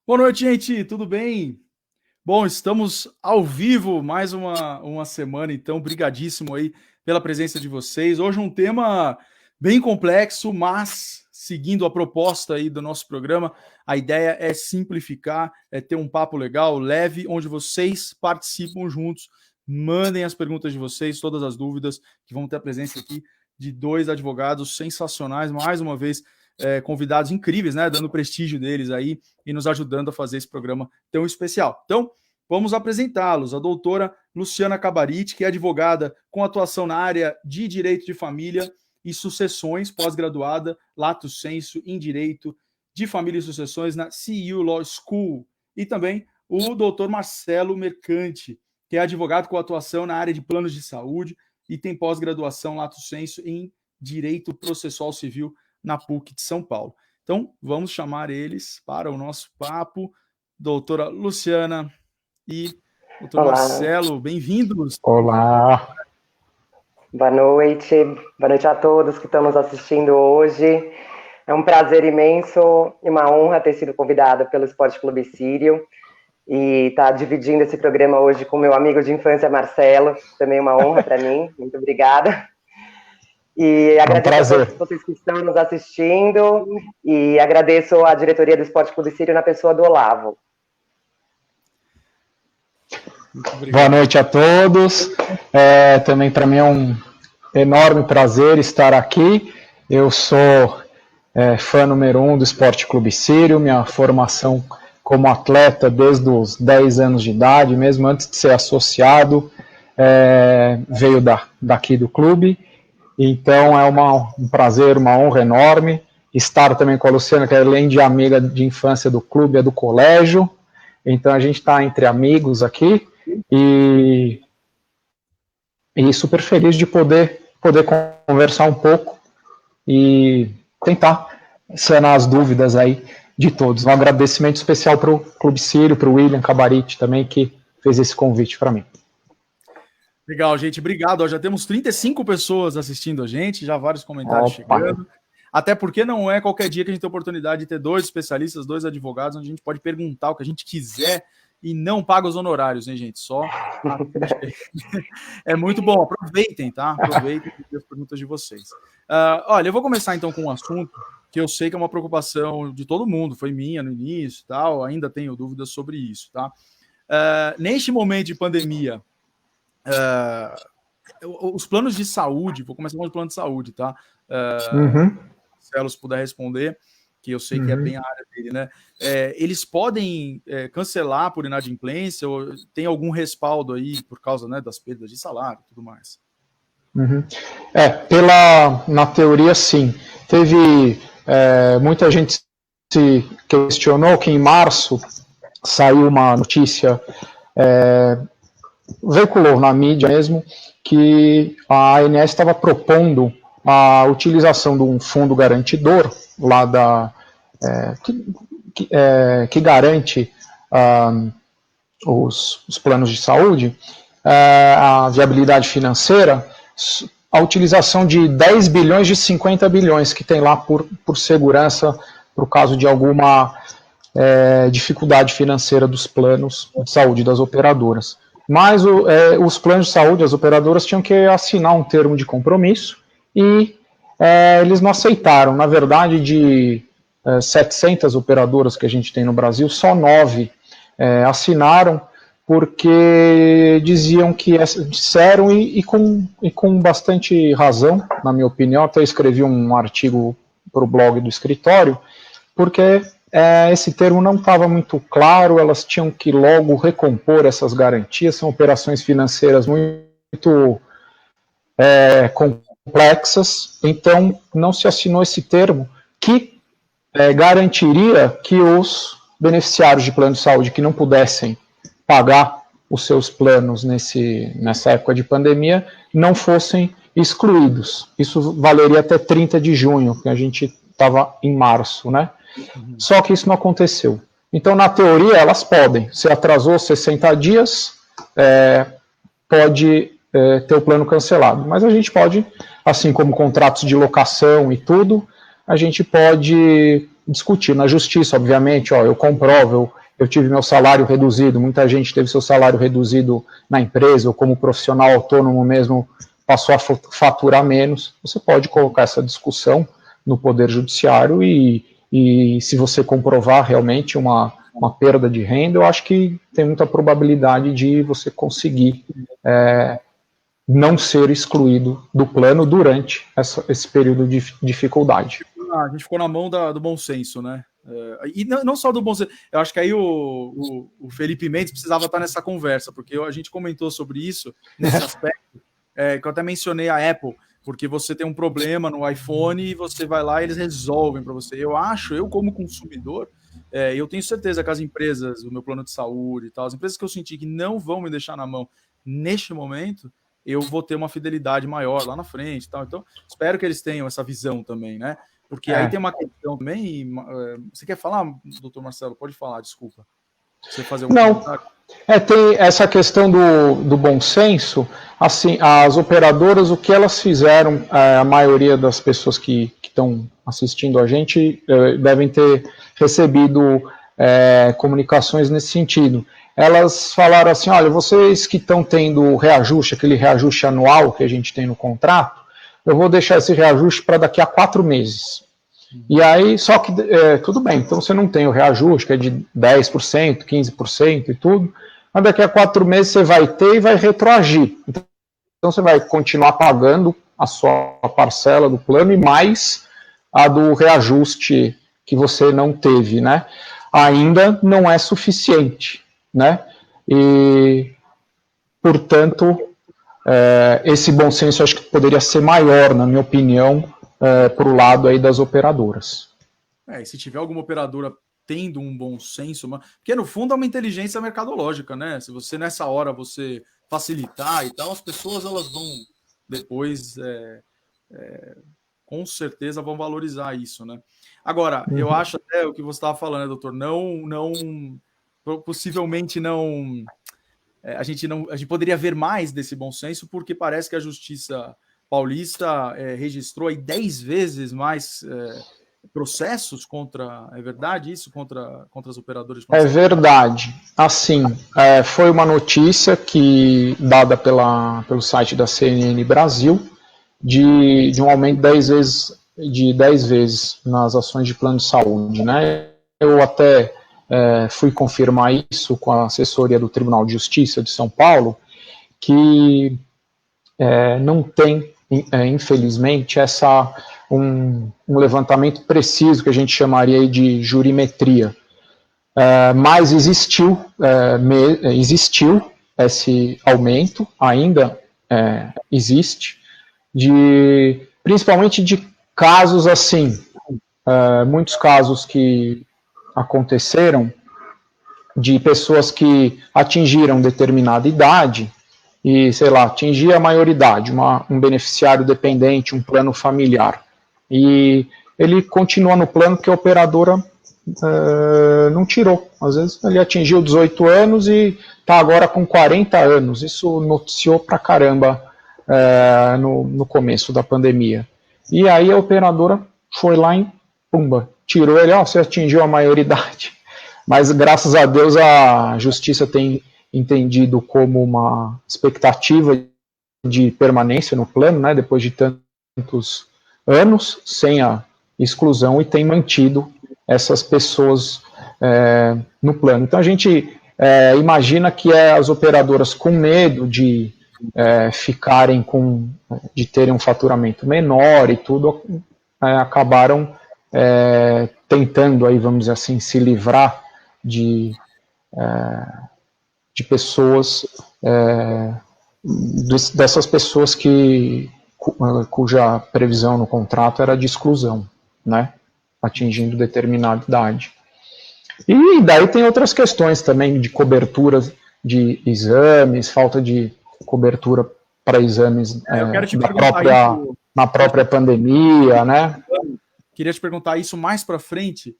Boa noite, gente, tudo bem? Bom, estamos ao vivo mais uma semana, então, brigadíssimo aí pela presença de vocês. Hoje um tema bem complexo, mas seguindo a proposta aí do nosso programa, a ideia é simplificar, é ter um papo legal, leve, onde vocês participam juntos, mandem as perguntas de vocês, todas as dúvidas, que vão ter a presença aqui de dois advogados sensacionais, mais uma vez, convidados incríveis, né, dando prestígio deles aí e nos ajudando a fazer esse programa tão especial. Então, vamos apresentá-los. A doutora Luciana Cabariti, que é advogada com atuação na área de Direito de Família e Sucessões, pós-graduada, lato sensu em Direito de Família e Sucessões na CU Law School. E também o doutor Marcelo Mercante, que é advogado com atuação na área de planos de saúde e tem pós-graduação lato sensu em Direito Processual Civil na PUC de São Paulo. Então, vamos chamar eles para o nosso papo. Doutora Luciana e doutor Olá. Marcelo, bem-vindos. Olá. Boa noite a todos que estão nos assistindo hoje. É um prazer imenso e uma honra ter sido convidada pelo Esporte Clube Sírio e estar dividindo esse programa hoje com meu amigo de infância, Marcelo. Também uma honra para mim. Muito obrigada. E agradeço a todos vocês que estão nos assistindo e agradeço a diretoria do Esporte Clube Sírio na pessoa do Olavo. Boa noite a todos. Também para mim é um enorme prazer estar aqui. Eu sou fã número 1 do Esporte Clube Sírio. Minha formação como atleta desde os 10 anos de idade, mesmo antes de ser associado, veio daqui do clube. Então é um prazer, uma honra enorme estar também com a Luciana, que além de amiga de infância do clube, é do colégio. Então a gente está entre amigos aqui e super feliz de poder conversar um pouco e tentar sanar as dúvidas aí de todos. Um agradecimento especial para o Clube Sírio, para o William Cabariti também, que fez esse convite para mim. Legal, gente, obrigado. Já temos 35 pessoas assistindo a gente, já vários comentários chegando. Até porque não é qualquer dia que a gente tem a oportunidade de ter dois especialistas, dois advogados, onde a gente pode perguntar o que a gente quiser e não paga os honorários, hein, gente? Só. É muito bom. Aproveitem, tá? Aproveitem as perguntas de vocês. Olha, eu vou começar então com um assunto que eu sei que é uma preocupação de todo mundo, foi minha no início e tal, ainda tenho dúvidas sobre isso, tá? Neste momento de pandemia, os planos de saúde, vou começar com o plano de saúde, tá? Marcelo, se puder responder, que eu sei que é bem a área dele, né? Eles podem cancelar por inadimplência ou tem algum respaldo aí por causa, né, das perdas de salário e tudo mais? Na teoria, sim. Teve muita gente se questionou que em março saiu uma notícia, veiculou na mídia mesmo, que a ANS estava propondo a utilização de um fundo garantidor lá que garante os planos de saúde, a viabilidade financeira, a utilização de 10 bilhões de 50 bilhões que tem lá por segurança, por caso de alguma dificuldade financeira dos planos de saúde das operadoras. Mas os planos de saúde, as operadoras tinham que assinar um termo de compromisso e eles não aceitaram. Na verdade, de 700 operadoras que a gente tem no Brasil, só 9 assinaram, porque disseram e com bastante razão, na minha opinião. Até escrevi um artigo para o blog do escritório, porque esse termo não estava muito claro, elas tinham que logo recompor essas garantias, são operações financeiras muito complexas, então não se assinou esse termo que garantiria que os beneficiários de plano de saúde que não pudessem pagar os seus planos nessa época de pandemia não fossem excluídos. Isso valeria até 30 de junho, que a gente estava em março, né? Só que isso não aconteceu. Então, na teoria, elas podem. Se atrasou 60 dias, pode ter o plano cancelado. Mas a gente pode, assim como contratos de locação e tudo, a gente pode discutir na justiça, obviamente, eu comprovo, eu tive meu salário reduzido, muita gente teve seu salário reduzido na empresa, ou como profissional autônomo mesmo, passou a faturar menos. Você pode colocar essa discussão no Poder Judiciário e se você comprovar realmente uma perda de renda, eu acho que tem muita probabilidade de você conseguir não ser excluído do plano durante esse período de dificuldade. A gente ficou na mão do bom senso, né? E não só do bom senso. Eu acho que aí o Felipe Mendes precisava estar nessa conversa, porque a gente comentou sobre isso, nesse aspecto, que eu até mencionei a Apple, porque você tem um problema no iPhone e você vai lá e eles resolvem para você. Eu como consumidor, eu tenho certeza que as empresas, o meu plano de saúde e tal, as empresas que eu senti que não vão me deixar na mão neste momento, eu vou ter uma fidelidade maior lá na frente e tal. Então, espero que eles tenham essa visão também, né? Porque aí tem uma questão também. Você quer falar, doutor Marcelo? Pode falar, desculpa. Você fazer comentário? Tem essa questão do bom senso. Assim, as operadoras, o que elas fizeram, a maioria das pessoas que estão assistindo a gente devem ter recebido comunicações nesse sentido. Elas falaram assim, olha, vocês que estão tendo reajuste, aquele reajuste anual que a gente tem no contrato, eu vou deixar esse reajuste para daqui a 4 meses. E aí, só que, tudo bem, então você não tem o reajuste, que é de 10%, 15% e tudo, mas daqui a 4 meses você vai ter e vai retroagir. Então você vai continuar pagando a sua parcela do plano e mais a do reajuste que você não teve, né? Ainda não é suficiente, né? E, portanto, esse bom senso acho que poderia ser maior, na minha opinião, para o lado aí das operadoras. E se tiver alguma operadora tendo um bom senso, porque no fundo é uma inteligência mercadológica, né? Se você nessa hora você facilitar e tal, as pessoas elas vão depois com certeza vão valorizar isso, né? Agora, eu acho até o que você estava falando, né, doutor, possivelmente não, a gente poderia ver mais desse bom senso, porque parece que a Justiça Paulista registrou aí 10 vezes mais processos contra, é verdade isso? Contra as operadoras? É verdade. Assim, foi uma notícia dada pelo site da CNN Brasil, de um aumento de 10 vezes nas ações de plano de saúde, né? Eu até fui confirmar isso com a assessoria do Tribunal de Justiça de São Paulo, que não tem, infelizmente, um levantamento preciso que a gente chamaria de jurimetria. Mas existiu esse aumento, ainda existe, principalmente de casos assim, muitos casos que aconteceram de pessoas que atingiram determinada idade e, sei lá, atingir a maioridade, um beneficiário dependente, um plano familiar. E ele continua no plano que a operadora não tirou. Às vezes ele atingiu 18 anos e está agora com 40 anos. Isso noticiou pra caramba no começo da pandemia. E aí a operadora foi lá e, pumba, tirou ele, você atingiu a maioridade. Mas graças a Deus a justiça tem entendido como uma expectativa de permanência no plano, né, depois de tantos anos, sem a exclusão, e tem mantido essas pessoas no plano. Então a gente imagina que as operadoras com medo de de terem um faturamento menor e tudo, acabaram tentando, aí, vamos dizer assim, se livrar de pessoas, dessas pessoas cuja previsão no contrato era de exclusão, né, atingindo determinada idade. E daí tem outras questões também de cobertura de exames, falta de cobertura para exames na própria pandemia, né? Queria te perguntar isso mais para frente.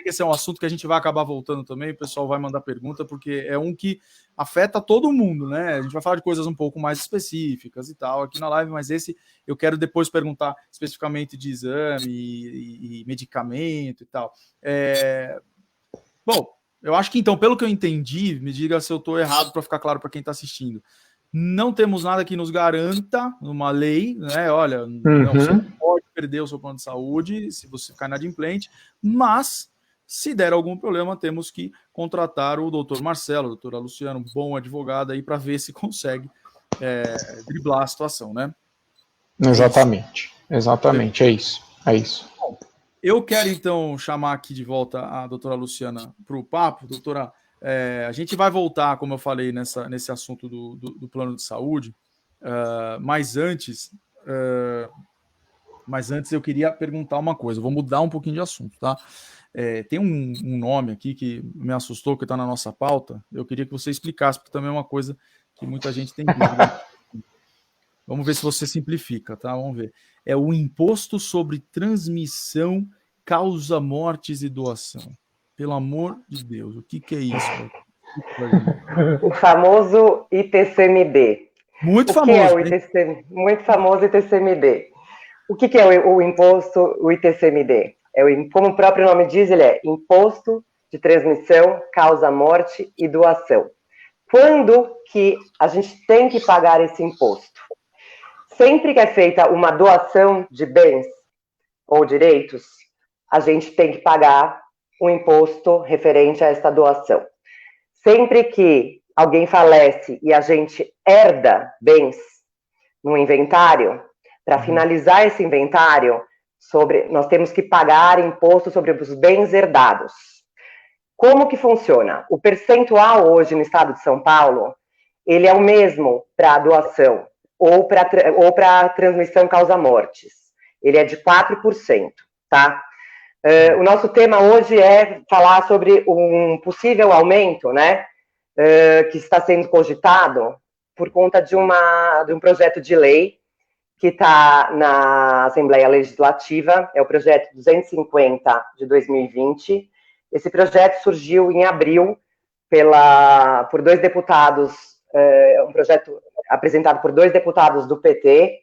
que esse é um assunto que a gente vai acabar voltando também, o pessoal vai mandar pergunta, porque é um que afeta todo mundo, né? A gente vai falar de coisas um pouco mais específicas e tal aqui na live, mas esse eu quero depois perguntar especificamente de exame e medicamento e tal. Bom, eu acho que então, pelo que eu entendi, me diga se eu estou errado para ficar claro para quem está assistindo. Não temos nada que nos garanta numa lei, né? Olha, não, você não pode perder o seu plano de saúde se você ficar inadimplente, mas se der algum problema, temos que contratar o doutor Marcelo, a doutora Luciana, um bom advogado aí para ver se consegue driblar a situação, né? Exatamente, exatamente, é isso. Bom, eu quero então chamar aqui de volta a doutora Luciana para o papo. Doutora, a gente vai voltar, como eu falei, nesse assunto do plano de saúde, mas antes eu queria perguntar uma coisa, vou mudar um pouquinho de assunto, tá? Tem um nome aqui que me assustou, que está na nossa pauta, eu queria que você explicasse, porque também é uma coisa que muita gente tem dúvida. Vamos ver se você simplifica, tá? Vamos ver. É o Imposto sobre Transmissão, Causa Mortes e Doação. Pelo amor de Deus, o que é isso? O famoso ITCMD. Muito famoso. Que é o muito famoso ITCMD. O que é o imposto, o ITCMD? Como o próprio nome diz, ele é Imposto de Transmissão, Causa Morte e Doação. Quando que a gente tem que pagar esse imposto? Sempre que é feita uma doação de bens ou direitos, a gente tem que pagar um imposto referente a essa doação. Sempre que alguém falece e a gente herda bens no inventário, para finalizar esse inventário, nós temos que pagar imposto sobre os bens herdados. Como que funciona? O percentual hoje no estado de São Paulo, ele é o mesmo para a doação ou para a transmissão causa-mortes. Ele é de 4%, tá? O nosso tema hoje é falar sobre um possível aumento, né, que está sendo cogitado por conta de um projeto de lei que está na Assembleia Legislativa, é o projeto 250 de 2020. Esse projeto surgiu em abril por dois deputados, um projeto apresentado por 2 deputados do PT.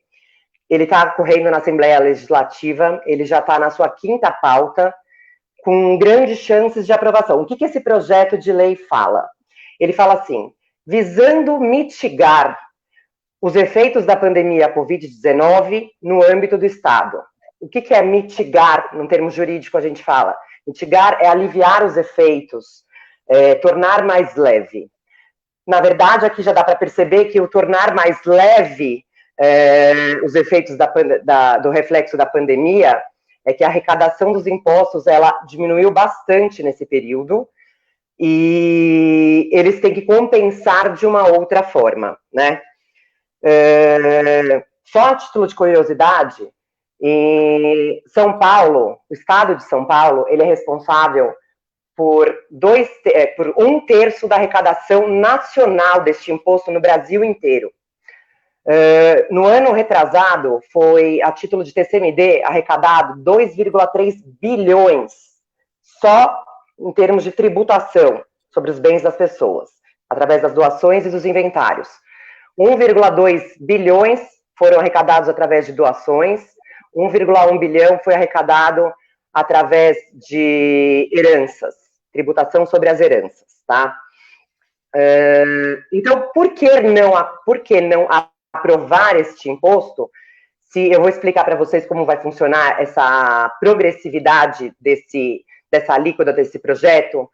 Ele está correndo na Assembleia Legislativa, ele já está na sua 5ª pauta, com grandes chances de aprovação. O que esse projeto de lei fala? Ele fala assim, visando mitigar os efeitos da pandemia Covid-19 no âmbito do Estado. O que é mitigar, no termo jurídico a gente fala? Mitigar é aliviar os efeitos, tornar mais leve. Na verdade, aqui já dá para perceber que o tornar mais leve os efeitos do reflexo da pandemia é que a arrecadação dos impostos ela diminuiu bastante nesse período e eles têm que compensar de uma outra forma, né? Só a título de curiosidade, em São Paulo, o estado de São Paulo, ele é responsável por 1/3 da arrecadação nacional deste imposto no Brasil inteiro. No ano retrasado, foi, a título de TCMD, arrecadado 2,3 bilhões, só em termos de tributação sobre os bens das pessoas, através das doações e dos inventários. 1,2 bilhões foram arrecadados através de doações, 1,1 bilhão foi arrecadado através de heranças, tributação sobre as heranças, tá? Então, por que não aprovar este imposto? Eu vou explicar para vocês como vai funcionar essa progressividade dessa alíquota desse projeto.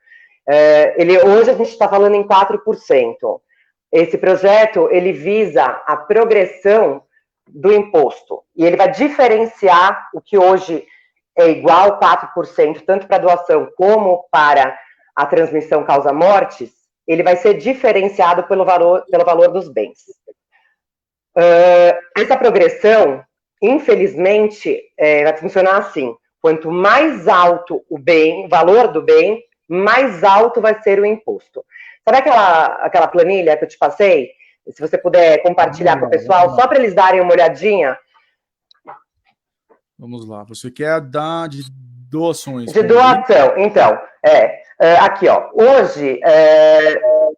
Hoje a gente está falando em 4%. Esse projeto, ele visa a progressão do imposto, e ele vai diferenciar o que hoje é igual 4%, tanto para doação como para a transmissão causa-mortes, ele vai ser diferenciado pelo valor dos bens. Essa progressão, infelizmente, vai funcionar assim, quanto mais alto o valor do bem, mais alto vai ser o imposto. Sabe aquela planilha que eu te passei? Se você puder compartilhar com o pessoal, só para eles darem uma olhadinha. Vamos lá. Você quer dar de doações. De doação, então, aqui, ó, hoje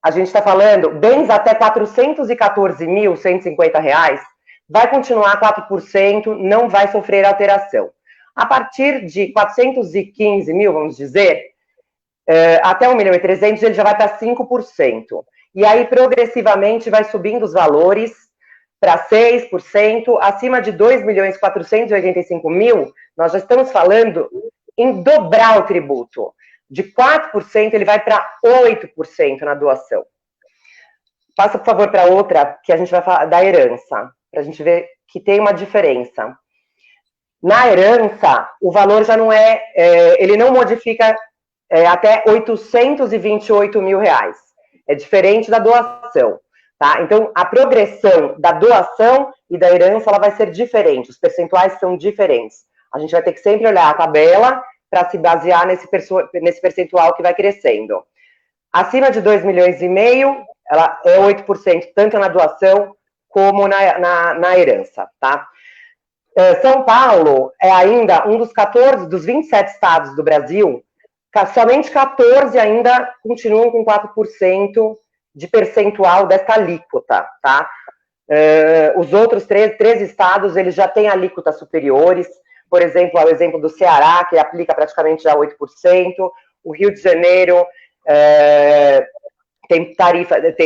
a gente está falando bens até R$ 414.150, vai continuar 4%, não vai sofrer alteração. A partir de 415 mil, vamos dizer, até 1.300.000, ele já vai para 5%. E aí, progressivamente, vai subindo os valores para 6%, acima de 2.485.000, nós já estamos falando em dobrar o tributo. De 4%, ele vai para 8% na doação. Passa, por favor, para outra, que a gente vai falar da herança, para a gente ver que tem uma diferença. Na herança, o valor já não ele não modifica até R$ 828.000. É diferente da doação. Tá? Então, a progressão da doação e da herança ela vai ser diferente, os percentuais são diferentes. A gente vai ter que sempre olhar a tabela para se basear nesse percentual que vai crescendo. Acima de 2,5 milhões, ela é 8%, tanto na doação como na herança. Tá? São Paulo é ainda um dos 27 estados do Brasil, somente 14 ainda continuam com 4% de percentual dessa alíquota, tá? Os outros 13 estados, eles já têm alíquotas superiores, por exemplo, o exemplo do Ceará, que aplica praticamente já 8%, o Rio de Janeiro tem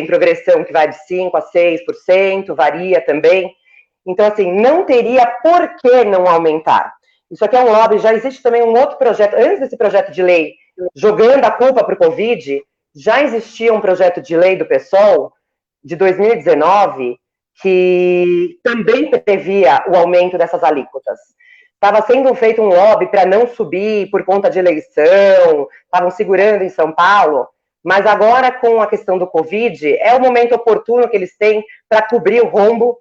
progressão que vai de 5% a 6%, varia também. Então, assim, não teria por que não aumentar. Isso aqui é um lobby, já existe também um outro projeto, antes desse projeto de lei, jogando a culpa para o Covid, já existia um projeto de lei do PSOL, de 2019, que também previa o aumento dessas alíquotas. Estava sendo feito um lobby para não subir por conta de eleição, estavam segurando em São Paulo, mas agora, com a questão do Covid, é o momento oportuno que eles têm para cobrir o rombo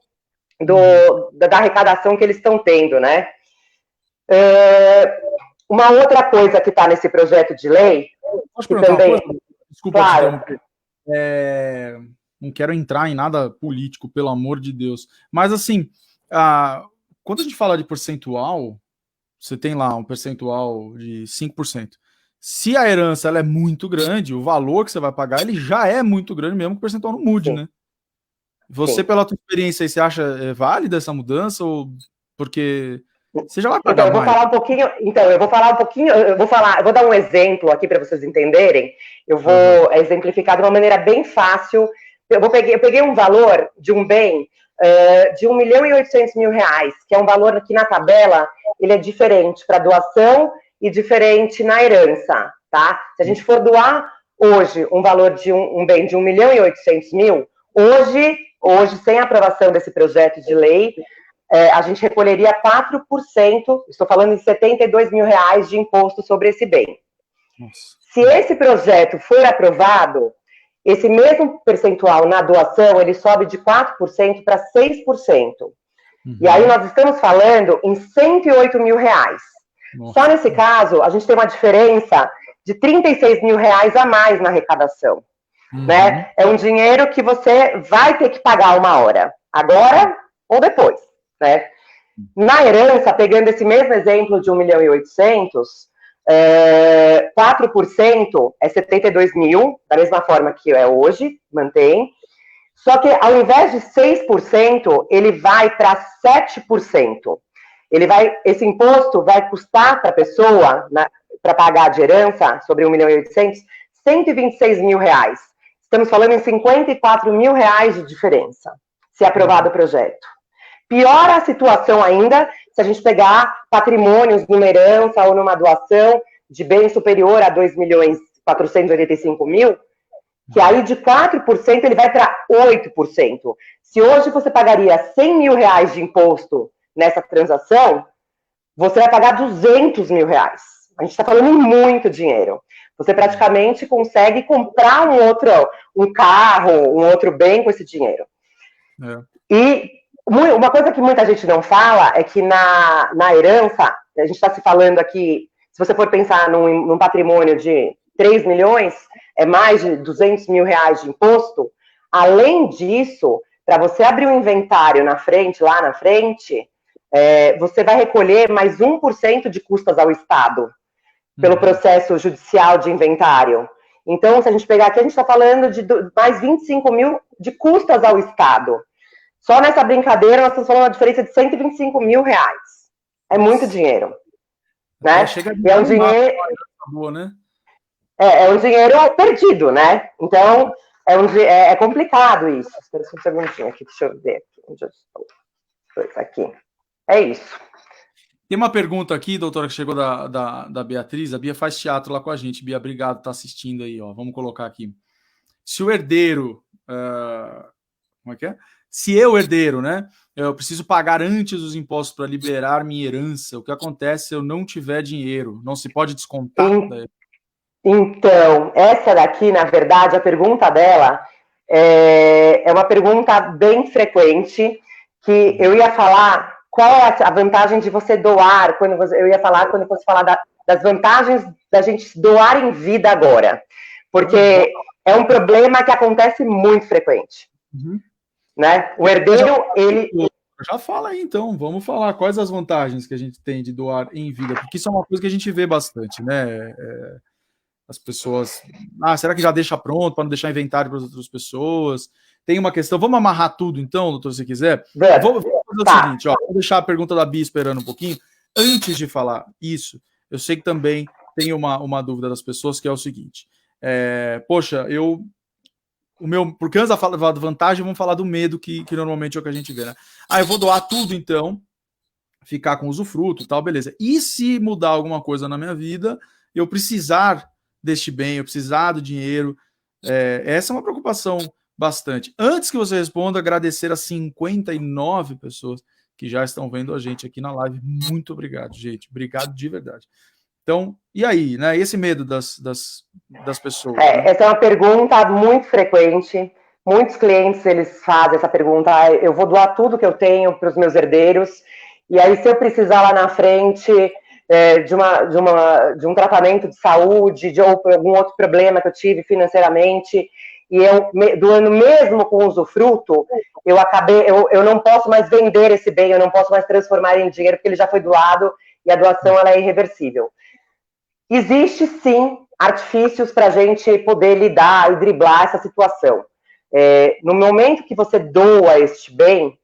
da arrecadação que eles estão tendo, né? Uma outra coisa que está nesse projeto de lei... Posso perguntar também... uma coisa? Desculpa, claro. Não quero entrar em nada político, pelo amor de Deus. Mas, assim, quando a gente fala de percentual, você tem lá um percentual de 5%. Se a herança ela é muito grande, o valor que você vai pagar ele já é muito grande, mesmo que o percentual não mude, né? Você, Sim. pela tua experiência, você acha válida essa mudança? Ou porque você já vai pagar eu vou mais? falar um pouquinho. Então, eu vou dar um exemplo aqui para vocês entenderem. Eu vou exemplificar de uma maneira bem fácil. Eu peguei um valor de um bem de R$ 1.800.000, que é um valor que na tabela ele é diferente para doação e diferente na herança, tá? Se a gente for doar hoje um valor de um bem de R$ 1.800.000, hoje, sem a aprovação desse projeto de lei, a gente recolheria 4%, estou falando em R$ 72.000 de imposto sobre esse bem. Nossa. Se esse projeto for aprovado, esse mesmo percentual na doação, ele sobe de 4% para 6%. E aí nós estamos falando em R$ 108.000. Nossa. Só nesse caso, a gente tem uma diferença de R$ 36.000 a mais na arrecadação. Né? É um dinheiro que você vai ter que pagar uma hora, agora ou depois. Né? Na herança, pegando esse mesmo exemplo de 1.800.000, 4% é 72.000, da mesma forma que é hoje, mantém. Só que ao invés de 6%, ele vai para 7%. Esse imposto vai custar para a pessoa, para pagar de herança sobre 1.800.000, R$ 126.000. Estamos falando em R$ 54.000 de diferença, se aprovado o projeto. Piora a situação ainda se a gente pegar patrimônios numa herança ou numa doação de bem superior a 2.485.000, que aí de 4% ele vai para 8%. Se hoje você pagaria R$ 100.000 de imposto nessa transação, você vai pagar R$ 200.000. A gente está falando em muito dinheiro. Você praticamente consegue comprar um carro, um outro bem com esse dinheiro. E uma coisa que muita gente não fala é que na herança, a gente está se falando aqui, se você for pensar num patrimônio de 3 milhões, é mais de R$ 200.000 de imposto. Além disso, para você abrir um inventário lá na frente, você vai recolher mais 1% de custas ao Estado. pelo processo judicial de inventário. Então, se a gente pegar aqui, a gente está falando de mais 25 mil de custas ao Estado. Só nessa brincadeira, nós estamos falando uma diferença de 125 mil reais. É muito dinheiro. Né? E é um dinheiro... Boa, né? É um dinheiro perdido, né? Então, é complicado isso. Espera só um segundinho aqui, deixa eu ver aqui onde eu estou. Aqui. É isso. Tem uma pergunta aqui, doutora, que chegou da Beatriz. A Bia faz teatro lá com a gente. Bia, obrigado por estar assistindo aí. Ó. Vamos colocar aqui. Se o herdeiro... como é que é? Se eu, herdeiro, né? Eu preciso pagar antes os impostos para liberar minha herança. O que acontece se eu não tiver dinheiro? Não se pode descontar? Então, essa daqui, na verdade, a pergunta dela é uma pergunta bem frequente, que eu ia falar qual é a vantagem de você doar, eu ia falar quando fosse falar das vantagens da gente doar em vida agora, porque é um problema que acontece muito frequente, né? O herdeiro, ele... Já fala aí, então, vamos falar quais as vantagens que a gente tem de doar em vida, porque isso é uma coisa que a gente vê bastante, né? As pessoas, será que já deixa pronto para não deixar inventário para as outras pessoas? Tem uma questão, vamos amarrar tudo então, doutor, se quiser? Vou fazer o seguinte, ó, vou deixar a pergunta da Bia esperando um pouquinho. Antes de falar isso, eu sei que também tem uma dúvida das pessoas, que é o seguinte, poxa, porque antes da vantagem, vamos falar do medo, que normalmente é o que a gente vê, né? Eu vou doar tudo então, ficar com usufruto e tal, beleza. E se mudar alguma coisa na minha vida, eu precisar deste bem, eu precisar do dinheiro, essa é uma preocupação bastante. Antes que você responda, agradecer a 59 pessoas que já estão vendo a gente aqui na live. Muito obrigado, gente. Obrigado de verdade. Então, e aí, né? Esse medo das pessoas? Né? Essa é uma pergunta muito frequente. Muitos clientes, eles fazem essa pergunta, eu vou doar tudo que eu tenho para os meus herdeiros, e aí se eu precisar lá na frente de um tratamento de saúde, ou algum outro problema que eu tive financeiramente, e eu doando mesmo com usufruto, eu não posso mais vender esse bem, eu não posso mais transformar em dinheiro, porque ele já foi doado, e a doação ela é irreversível. Existe, sim, artifícios para a gente poder lidar e driblar essa situação. No momento que você doa este bem,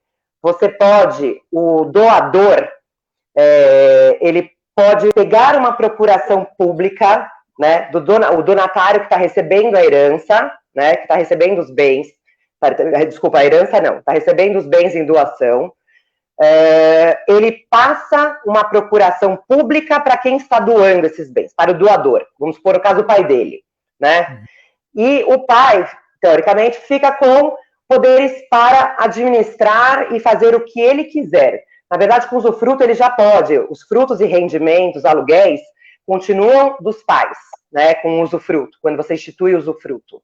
o doador, ele pode pegar uma procuração pública, né, o donatário que está recebendo a herança, né, que está recebendo os bens, desculpa, a herança não, está recebendo os bens em doação, ele passa uma procuração pública para quem está doando esses bens, para o doador, vamos supor o caso do pai dele, né, e o pai, teoricamente, fica com poderes para administrar e fazer o que ele quiser. Na verdade, com usufruto ele já pode, os frutos e rendimentos, aluguéis, continuam dos pais, né, com usufruto, quando você institui o usufruto.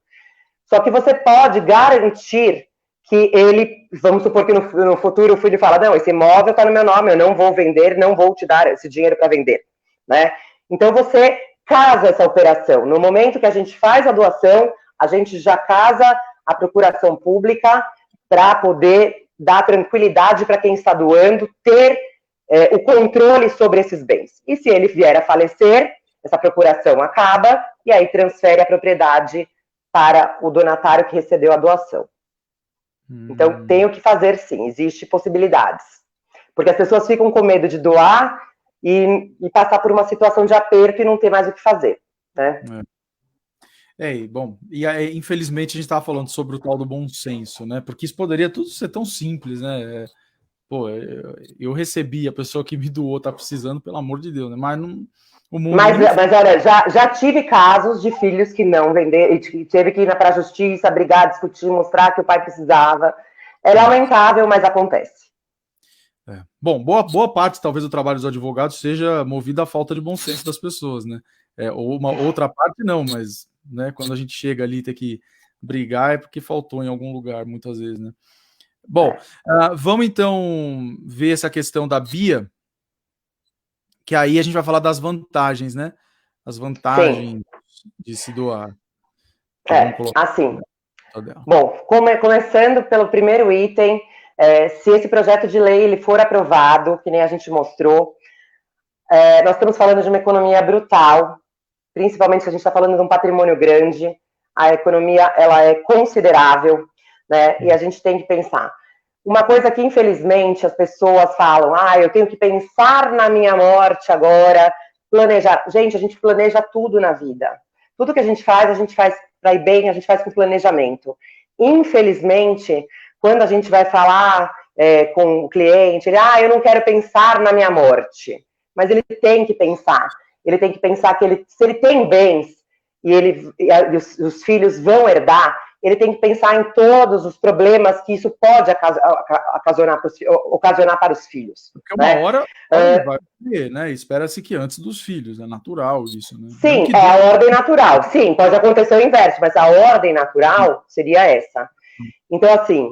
Só que você pode garantir que ele, vamos supor que no futuro o filho fala, não, esse imóvel está no meu nome, eu não vou vender, não vou te dar esse dinheiro para vender, né? Então você casa essa operação. No momento que a gente faz a doação, a gente já casa a procuração pública para poder dar tranquilidade para quem está doando, ter o controle sobre esses bens. E se ele vier a falecer, essa procuração acaba e aí transfere a propriedade para o donatário que recebeu a doação. Então, tem o que fazer, sim, existe possibilidades. Porque as pessoas ficam com medo de doar e passar por uma situação de aperto e não ter mais o que fazer, né? Bom, infelizmente a gente estava falando sobre o tal do bom senso, né? Porque isso poderia tudo ser tão simples, né? Eu recebi, a pessoa que me doou tá precisando, pelo amor de Deus, né? Mas não... Mas olha, já tive casos de filhos que não venderam, e teve que ir para a justiça, brigar, discutir, mostrar que o pai precisava. É lamentável, mas acontece. Bom, boa parte, talvez, do trabalho dos advogados seja movida à falta de bom senso das pessoas, né? Ou uma outra parte não, mas né, quando a gente chega ali e tem que brigar é porque faltou em algum lugar, muitas vezes, né? Bom, vamos então ver essa questão da Bia, que aí a gente vai falar das vantagens, né? As vantagens de se doar. Assim. Bom, começando pelo primeiro item, se esse projeto de lei ele for aprovado, que nem a gente mostrou, nós estamos falando de uma economia brutal, principalmente se a gente está falando de um patrimônio grande, a economia ela é considerável, né? E a gente tem que pensar. Uma coisa que, infelizmente, as pessoas falam, eu tenho que pensar na minha morte agora, planejar. Gente, a gente planeja tudo na vida. Tudo que a gente faz para ir bem, a gente faz com planejamento. Infelizmente, quando a gente vai falar com o cliente, ele, eu não quero pensar na minha morte. Mas ele tem que pensar. Ele tem que pensar que se ele tem bens e os filhos vão herdar, ele tem que pensar em todos os problemas que isso pode ocasionar para os filhos. Porque uma hora vai ter, né? Espera-se que antes dos filhos, é natural isso, né? Sim, é a ordem natural. Sim, pode acontecer o inverso, mas a ordem natural seria essa. Então, assim,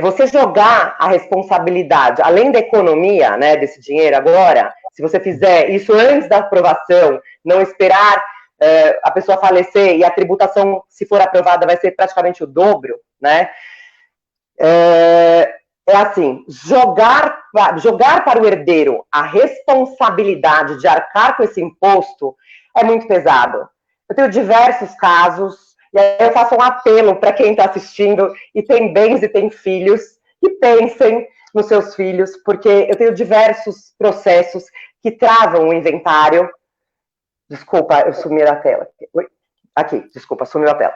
você jogar a responsabilidade, além da economia, né, desse dinheiro agora, se você fizer isso antes da aprovação, não esperar a pessoa falecer e a tributação, se for aprovada, vai ser praticamente o dobro, né? Assim, jogar para o herdeiro a responsabilidade de arcar com esse imposto é muito pesado. Eu tenho diversos casos, e aí eu faço um apelo para quem está assistindo e tem bens e tem filhos, que pensem nos seus filhos, porque eu tenho diversos processos que travam o inventário. Desculpa, eu sumi da tela. Aqui, desculpa, sumiu a tela.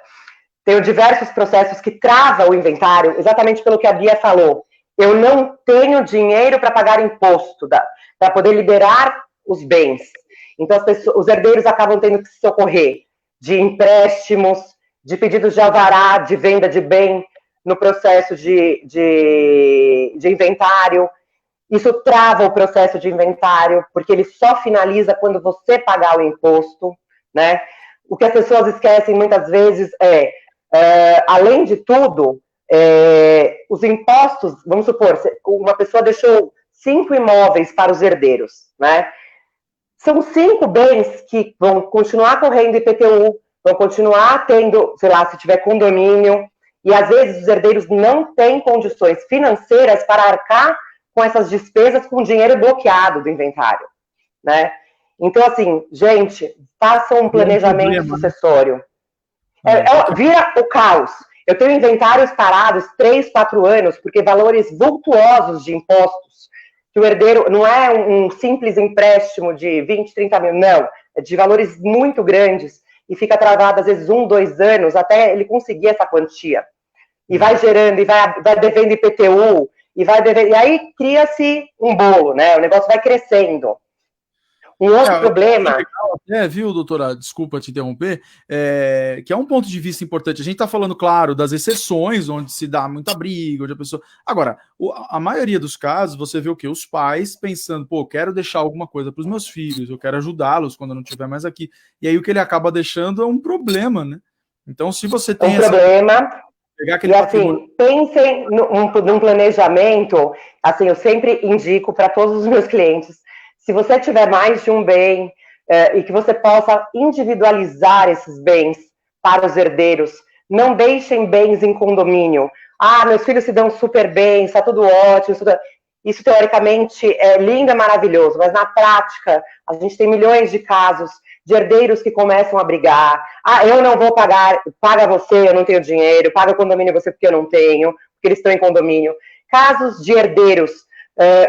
Tenho diversos processos que travam o inventário, exatamente pelo que a Bia falou. Eu não tenho dinheiro para pagar imposto, para poder liberar os bens. Então, os herdeiros acabam tendo que se socorrer de empréstimos, de pedidos de alvará, de venda de bem no processo de inventário. Isso trava o processo de inventário, porque ele só finaliza quando você pagar o imposto, né? O que as pessoas esquecem muitas vezes além de tudo, os impostos, vamos supor, uma pessoa deixou 5 imóveis para os herdeiros, né? São 5 bens que vão continuar correndo IPTU, vão continuar tendo, sei lá, se tiver condomínio, e às vezes os herdeiros não têm condições financeiras para arcar com essas despesas com dinheiro bloqueado do inventário, né? Então, assim, gente, façam um planejamento sucessório. Vira o caos. Eu tenho inventários parados 3, 4 anos, porque valores vultuosos de impostos, que o herdeiro não é um simples empréstimo de 20, 30 mil, não, é de valores muito grandes, e fica travado às vezes 1, 2 anos, até ele conseguir essa quantia. E vai gerando, e vai devendo IPTU, e aí cria-se um bolo, né? O negócio vai crescendo. Um outro problema... viu, doutora, desculpa te interromper, que é um ponto de vista importante. A gente está falando, claro, das exceções, onde se dá muita briga, onde a pessoa... Agora, a maioria dos casos, você vê o quê? Os pais pensando, eu quero deixar alguma coisa para os meus filhos, eu quero ajudá-los quando eu não estiver mais aqui. E aí o que ele acaba deixando é um problema, né? Então, se você tem problema... E assim, pensem num planejamento, assim, eu sempre indico para todos os meus clientes, se você tiver mais de um bem e que você possa individualizar esses bens para os herdeiros, não deixem bens em condomínio. Meus filhos se dão super bem, está tudo ótimo, isso teoricamente é lindo, é maravilhoso, mas na prática a gente tem milhões de casos de herdeiros que começam a brigar. Eu não vou pagar, paga você, eu não tenho dinheiro, paga o condomínio você porque eu não tenho, porque eles estão em condomínio. Casos de herdeiros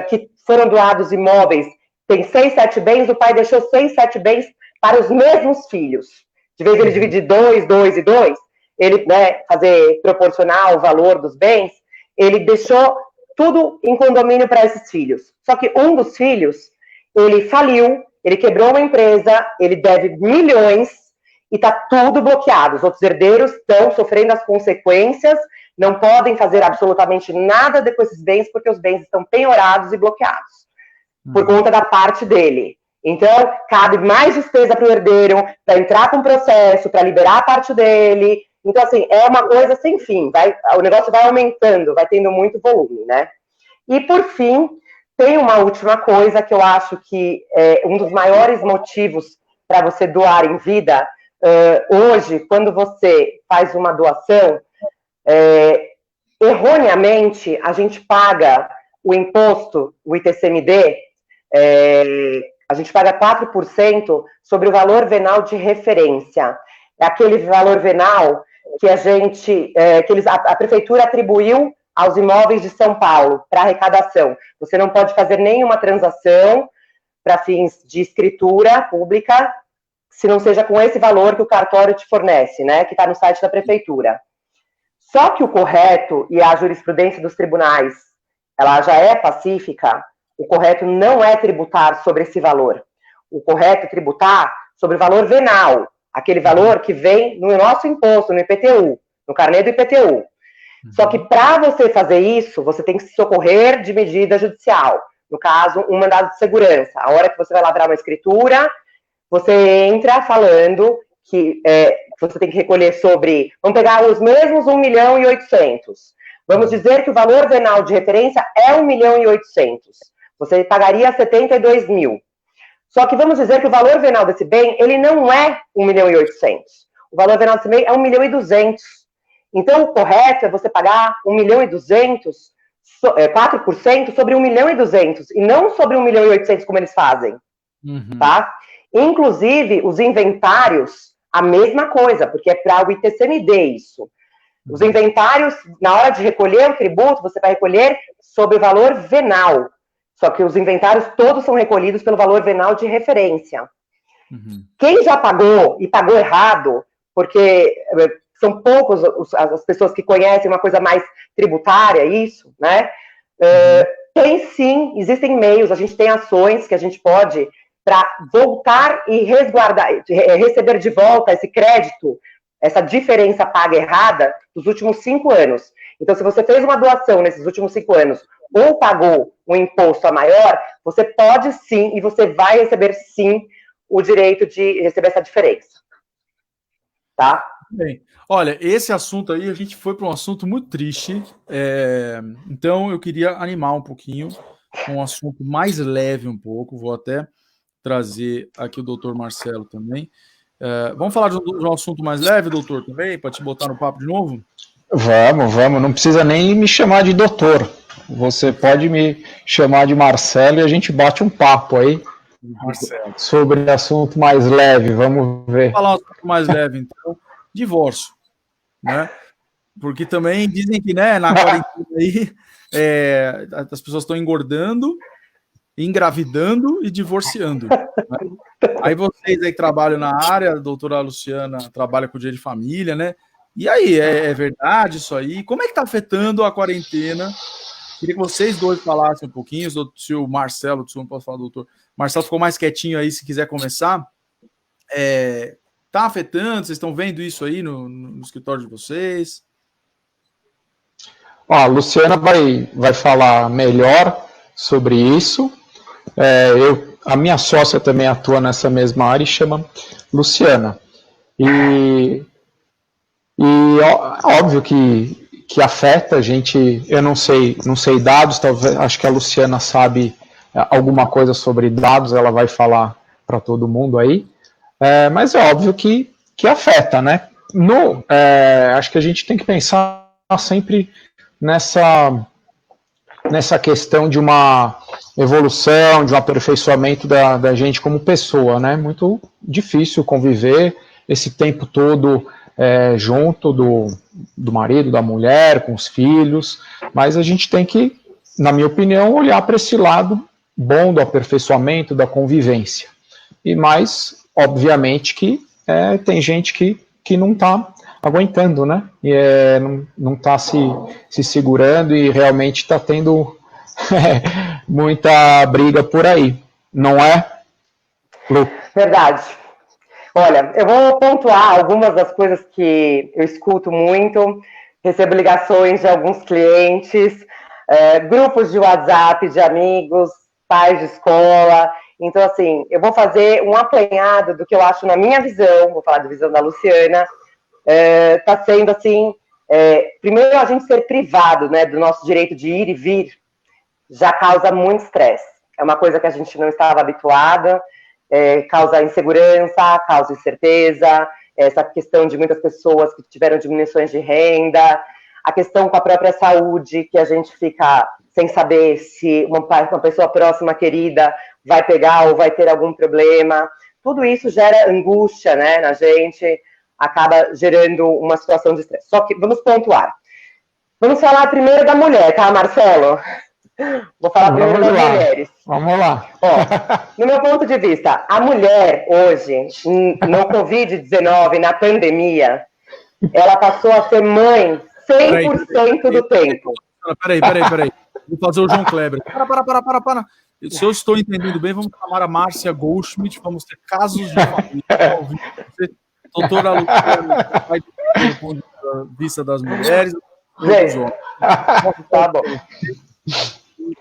que foram doados imóveis, tem 6, 7 bens, o pai deixou 6, 7 bens para os mesmos filhos. De vez ele dividir 2, 2 e 2, ele, né, fazer proporcional o valor dos bens, ele deixou tudo em condomínio para esses filhos. Só que um dos filhos, ele faliu, ele quebrou uma empresa, ele deve milhões e está tudo bloqueado. Os outros herdeiros estão sofrendo as consequências, não podem fazer absolutamente nada com esses bens, porque os bens estão penhorados e bloqueados, por conta da parte dele. Então, cabe mais despesa para o herdeiro, para entrar com o processo, para liberar a parte dele. Então, assim, é uma coisa sem fim. O negócio vai aumentando, vai tendo muito volume, né? E, por fim, tem uma última coisa que eu acho que é um dos maiores motivos para você doar em vida. Hoje, quando você faz uma doação, erroneamente, a gente paga o imposto, o ITCMD, a gente paga 4% sobre o valor venal de referência. É aquele valor venal que a prefeitura atribuiu aos imóveis de São Paulo para arrecadação. Você não pode fazer nenhuma transação para fins de escritura pública se não seja com esse valor que o cartório te fornece, né, que está no site da prefeitura. Só que o correto, e a jurisprudência dos tribunais, ela já é pacífica, o correto não é tributar sobre esse valor. O correto é tributar sobre o valor venal, aquele valor que vem no nosso imposto, no IPTU, no carnê do IPTU. Só que para você fazer isso, você tem que se socorrer de medida judicial. No caso, um mandado de segurança. A hora que você vai lavrar uma escritura, você entra falando que você tem que recolher sobre... Vamos pegar os mesmos 1.800.000. Vamos dizer que o valor venal de referência é 1.800.000. Você pagaria 72 mil. Só que vamos dizer que o valor venal desse bem, ele não é 1.800.000. O valor venal desse bem é 1.200.000. Então, o correto é você pagar 1.200.000, 4% sobre 1.200.000, e não sobre 1.800.000 como eles fazem. Tá? Inclusive, os inventários, a mesma coisa, porque é para o ITCMD isso. Os inventários, na hora de recolher o tributo, você vai recolher sobre o valor venal. Só que os inventários todos são recolhidos pelo valor venal de referência. Quem já pagou e pagou errado, porque são poucos as pessoas que conhecem uma coisa mais tributária, isso, né? Tem sim, existem meios, a gente tem ações que a gente pode para voltar e resguardar, receber de volta esse crédito, essa diferença paga errada dos últimos 5 anos. Então, se você fez uma doação nesses últimos 5 anos ou pagou um imposto a maior, você pode sim, e você vai receber sim o direito de receber essa diferença. Tá? Bem, olha, esse assunto aí, a gente foi para um assunto muito triste, então eu queria animar um pouquinho com um assunto mais leve um pouco, vou até trazer aqui o doutor Marcelo também. Vamos falar de um assunto mais leve, doutor, também, para te botar no papo de novo? Vamos, não precisa nem me chamar de doutor, você pode me chamar de Marcelo e a gente bate um papo aí Marcelo. Sobre assunto mais leve, vamos ver. Vamos falar um assunto mais leve, então, divórcio, né? Porque também dizem que, né, na quarentena aí, as pessoas estão engordando, engravidando e divorciando. Né? Aí vocês aí que trabalham na área, a doutora Luciana trabalha com direito de família, né? E aí, é verdade isso aí? Como é que está afetando a quarentena? Queria que vocês dois falassem um pouquinho, se o Marcelo, não posso falar, doutor, Marcelo ficou mais quietinho aí, se quiser começar. Está afetando? Vocês estão vendo isso aí no escritório de vocês? A Luciana vai falar melhor sobre isso. A minha sócia também atua nessa mesma área e chama Luciana. E óbvio que afeta a gente. Eu não sei dados, talvez, acho que a Luciana sabe alguma coisa sobre dados, ela vai falar para todo mundo aí. Mas é óbvio que afeta, né? Acho que a gente tem que pensar sempre nessa questão de uma evolução, de um aperfeiçoamento da gente como pessoa, né? Muito difícil conviver esse tempo todo junto do marido, da mulher, com os filhos, mas a gente tem que, na minha opinião, olhar para esse lado bom do aperfeiçoamento, da convivência. E mais, obviamente, que tem gente que não está aguentando, né? E não está se segurando e realmente está tendo muita briga por aí, não é, Lu? Verdade. Olha, eu vou pontuar algumas das coisas que eu escuto muito, recebo ligações de alguns clientes, grupos de WhatsApp de amigos, pais de escola. Então, assim, eu vou fazer um apanhado do que eu acho na minha visão, vou falar da visão da Luciana, está sendo, assim, primeiro a gente ser privado, né, do nosso direito de ir e vir, já causa muito estresse. É uma coisa que a gente não estava habituada, causa insegurança, causa incerteza, essa questão de muitas pessoas que tiveram diminuições de renda, a questão com a própria saúde, que a gente fica sem saber se uma pessoa próxima, querida, vai pegar ou vai ter algum problema. Tudo isso gera angústia, né, na gente, acaba gerando uma situação de estresse. Só que vamos pontuar. Vamos falar primeiro da mulher, tá, Marcelo? Vou falar primeiro das mulheres. Vamos lá. Ó, no meu ponto de vista, a mulher hoje, no Covid-19, na pandemia, ela passou a ser mãe 100% do tempo. Peraí. Vou fazer o João Kleber. Para. Se eu estou entendendo bem, vamos chamar a Márcia Goldschmidt, vamos ter casos de família. Doutora Luciana, vai do ponto de vista das mulheres e dos homens. Tá bom.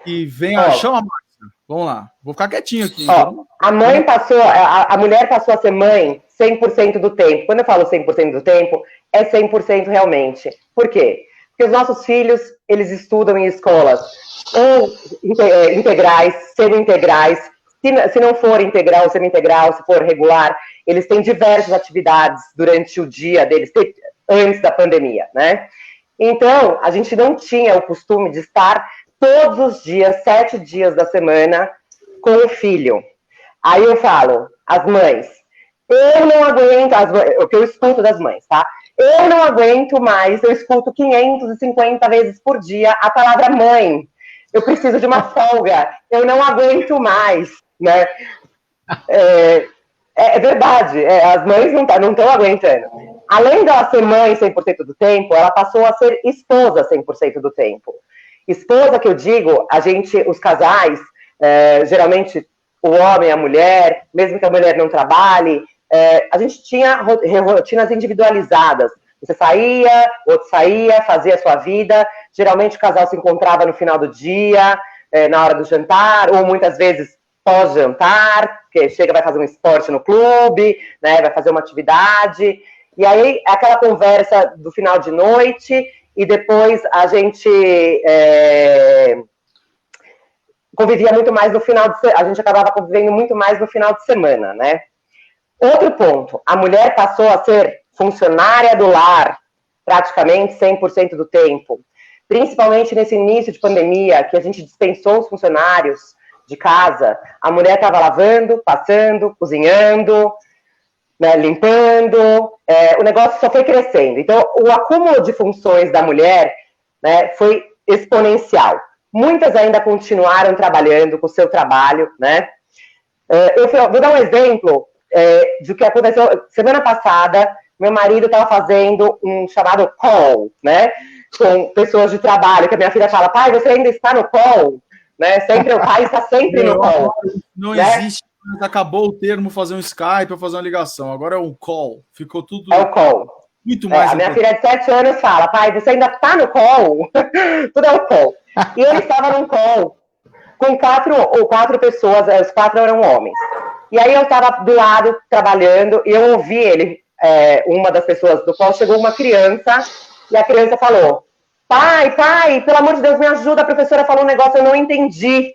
E venha, chama a Márcia. Vamos lá. Vou ficar quietinho aqui. Ó, a mulher passou a ser mãe 100% do tempo. Quando eu falo 100% do tempo, é 100% realmente. Por quê? Porque os nossos filhos, eles estudam em escolas ou integrais, semi-integrais. Se não for integral ou semi-integral, se for regular, eles têm diversas atividades durante o dia deles, antes da pandemia, né? Então, a gente não tinha o costume de estar todos os dias, 7 dias da semana, com o filho. Aí eu falo, as mães, eu não aguento, o que eu escuto das mães, tá? Eu não aguento mais, eu escuto 550 vezes por dia a palavra mãe. Eu preciso de uma folga, eu não aguento mais, né? É verdade, as mães não estão aguentando. Além dela ser mãe 100% do tempo, ela passou a ser esposa 100% do tempo. Esposa, que eu digo, os casais, geralmente o homem, a mulher, mesmo que a mulher não trabalhe, a gente tinha rotinas individualizadas. Você saía, outro saía, fazia a sua vida. Geralmente o casal se encontrava no final do dia, na hora do jantar, ou muitas vezes pós-jantar, porque vai fazer um esporte no clube, né, vai fazer uma atividade. E aí, aquela conversa do final de noite, e depois a gente convivia muito mais no final de semana, a gente acabava convivendo muito mais no final de semana, né? Outro ponto, a mulher passou a ser funcionária do lar praticamente 100% do tempo, principalmente nesse início de pandemia, que a gente dispensou os funcionários de casa, a mulher estava lavando, passando, cozinhando, né, limpando, o negócio só foi crescendo. Então, o acúmulo de funções da mulher, né, foi exponencial. Muitas ainda continuaram trabalhando com o seu trabalho, né? Eu vou dar um exemplo do que aconteceu semana passada. Meu marido estava fazendo um chamado call, né, com pessoas de trabalho, que a minha filha fala, pai, você ainda está no call? Né? O pai está sempre no call. Não, né? Existe, acabou o termo fazer um Skype ou fazer uma ligação, agora é um call. Ficou tudo... É o call. Muito mais. A minha filha de 7 anos fala, pai, você ainda está no call? Tudo é o call. E ele estava num call com 4 pessoas, os 4 eram homens. E aí eu estava do lado, trabalhando, e eu ouvi ele, uma das pessoas do call, chegou uma criança, e a criança falou, pai, pelo amor de Deus, me ajuda, a professora falou um negócio, eu não entendi.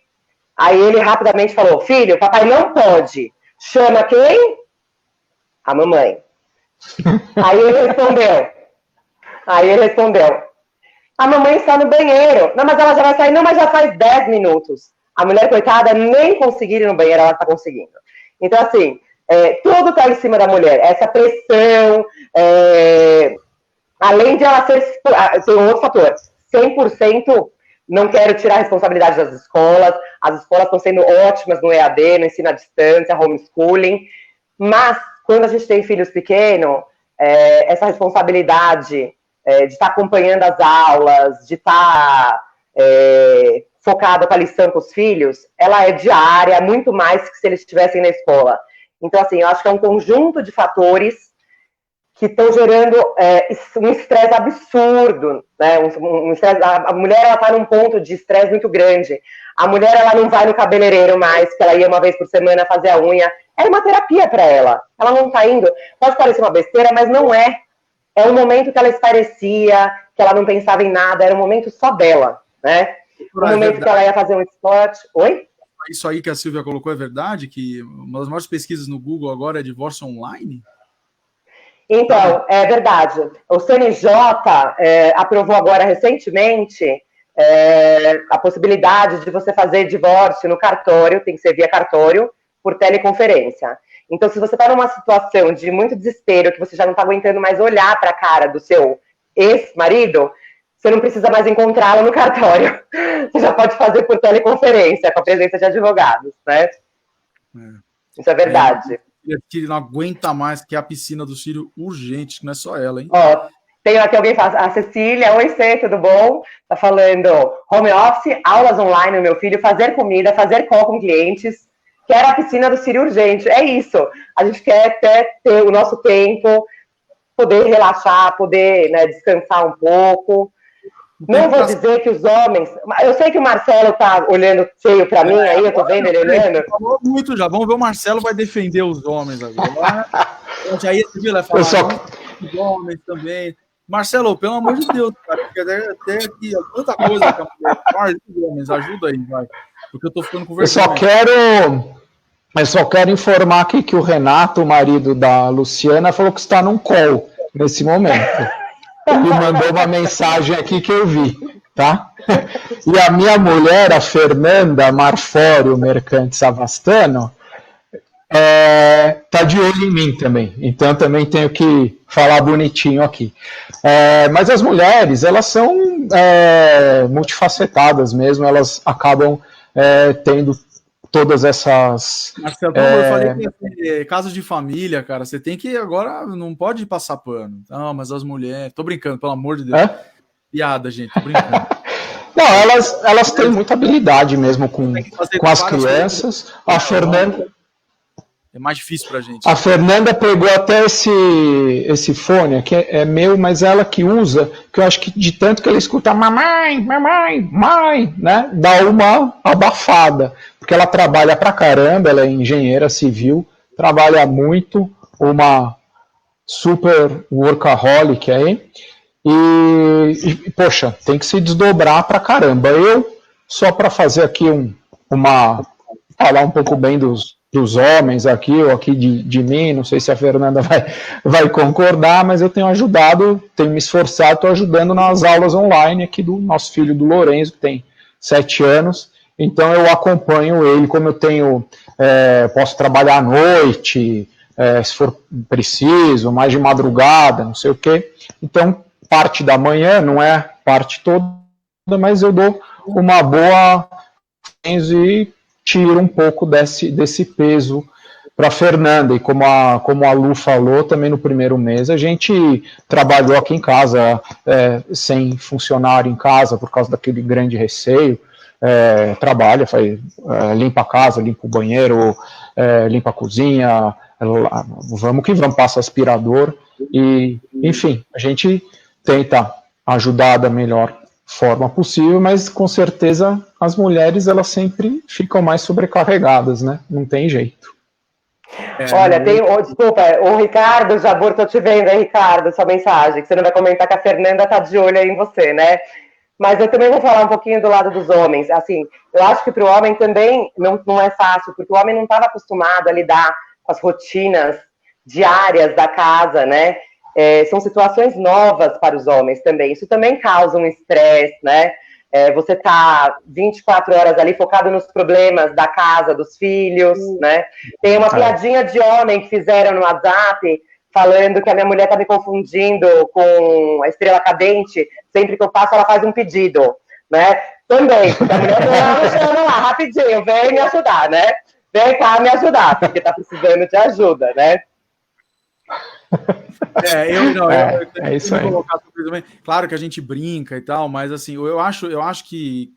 Aí ele rapidamente falou, filho, papai não pode. Chama quem? A mamãe. Aí ele respondeu, a mamãe está no banheiro. Não, mas ela já vai sair. Não, mas já faz 10 minutos. A mulher, coitada, nem conseguir ir no banheiro, ela está conseguindo. Então, assim, tudo está em cima da mulher. Essa pressão, além de ela ser... Tem um outro fator. 100%, não quero tirar a responsabilidade das escolas. As escolas estão sendo ótimas no EAD, no ensino à distância, homeschooling. Mas, quando a gente tem filhos pequenos, essa responsabilidade de estar acompanhando as aulas, de estar focada com a lição com os filhos, ela é diária, muito mais que se eles estivessem na escola. Então, assim, eu acho que é um conjunto de fatores que estão gerando um estresse absurdo, né? A mulher, ela está num ponto de estresse muito grande. A mulher, ela não vai no cabeleireiro mais, que ela ia uma vez por semana fazer a unha. É uma terapia para ela. Ela não está indo. Pode parecer uma besteira, mas não é. É um momento que ela esparecia, que ela não pensava em nada, era um momento só dela, né? Um momento que ela ia fazer um esporte. Oi? Isso aí que a Silvia colocou é verdade? Que uma das maiores pesquisas no Google agora é divórcio online? Então, é verdade. O CNJ aprovou agora recentemente a possibilidade de você fazer divórcio no cartório, tem que ser via cartório, por teleconferência. Então, se você está numa situação de muito desespero, que você já não está aguentando mais olhar para a cara do seu ex-marido, você não precisa mais encontrá-lo no cartório. Você já pode fazer por teleconferência, com a presença de advogados, né? Isso é verdade. Que não aguenta mais, que é a piscina do Círio urgente, que não é só ela, hein? Ó, tem aqui alguém fala, a Cecília, oi Cê, tudo bom? Tá falando, home office, aulas online, meu filho, fazer comida, fazer call com clientes, quero a piscina do Círio urgente. É isso, a gente quer até ter o nosso tempo, poder relaxar, poder, né, descansar um pouco. Não vou dizer que os homens... Eu sei que o Marcelo tá olhando feio para mim aí, eu tô vendo ele olhando. Falou muito já. Vamos ver, o Marcelo vai defender os homens agora. Eu já ia falar os homens também. Marcelo, pelo amor de Deus, cara, porque até aqui, tanta coisa que a mulher os homens, ajuda aí, vai. Porque eu tô ficando com vergonha. Eu só quero informar aqui que o Renato, o marido da Luciana, falou que está num call nesse momento. Ele mandou uma mensagem aqui que eu vi, tá? E a minha mulher, a Fernanda Marfório Mercante Savastano, tá de olho em mim também. Então também tenho que falar bonitinho aqui. Mas as mulheres, elas são multifacetadas mesmo, elas acabam tendo todas essas... Marcelo, eu falei que casos de família, cara, você tem que agora, não pode passar pano. Não, mas as mulheres... Tô brincando, pelo amor de Deus. Piada, gente, tô brincando. Não, elas têm muita habilidade mesmo com as crianças. A Fernanda... É mais difícil pra gente. A Fernanda pegou até esse fone, que é meu, mas ela que usa, que eu acho que de tanto que ela escuta mamãe, mamãe, mãe, né, dá uma abafada, porque ela trabalha pra caramba, ela é engenheira civil, trabalha muito, uma super workaholic aí, e poxa, tem que se desdobrar pra caramba. Eu, só para fazer aqui falar um pouco bem dos homens aqui, ou aqui de mim, não sei se a Fernanda vai concordar, mas eu tenho ajudado, tenho me esforçado, estou ajudando nas aulas online aqui do nosso filho, do Lourenço, que tem 7 anos, então eu acompanho ele, como eu tenho, posso trabalhar à noite, se for preciso, mais de madrugada, não sei o quê, então parte da manhã, não é parte toda, mas eu dou uma boa e tira um pouco desse peso para a Fernanda. E como a Lu falou, também no primeiro mês, a gente trabalhou aqui em casa, sem funcionário em casa, por causa daquele grande receio. Trabalha, limpa a casa, limpa o banheiro, limpa a cozinha, vamos que vamos, passa aspirador. E, enfim, a gente tenta ajudar da melhor forma possível, mas com certeza as mulheres, elas sempre ficam mais sobrecarregadas, né? Não tem jeito. Olha, desculpa, o Ricardo Jabur, tô te vendo aí, Ricardo, sua mensagem, que você não vai comentar que a Fernanda tá de olho aí em você, né? Mas eu também vou falar um pouquinho do lado dos homens. Assim, eu acho que para o homem também não é fácil, porque o homem não estava acostumado a lidar com as rotinas diárias da casa, né? São situações novas para os homens também. Isso também causa um estresse, né? Você tá 24 horas ali focado nos problemas da casa, dos filhos, né? Tem uma piadinha de homem que fizeram no WhatsApp falando que a minha mulher tá me confundindo com a estrela cadente. Sempre que eu passo, ela faz um pedido, né? Também, porque a mulher não chama lá, rapidinho, vem me ajudar, né? Vem cá me ajudar, porque tá precisando de ajuda, né? Eu isso aí. Claro que a gente brinca e tal, mas assim, eu acho que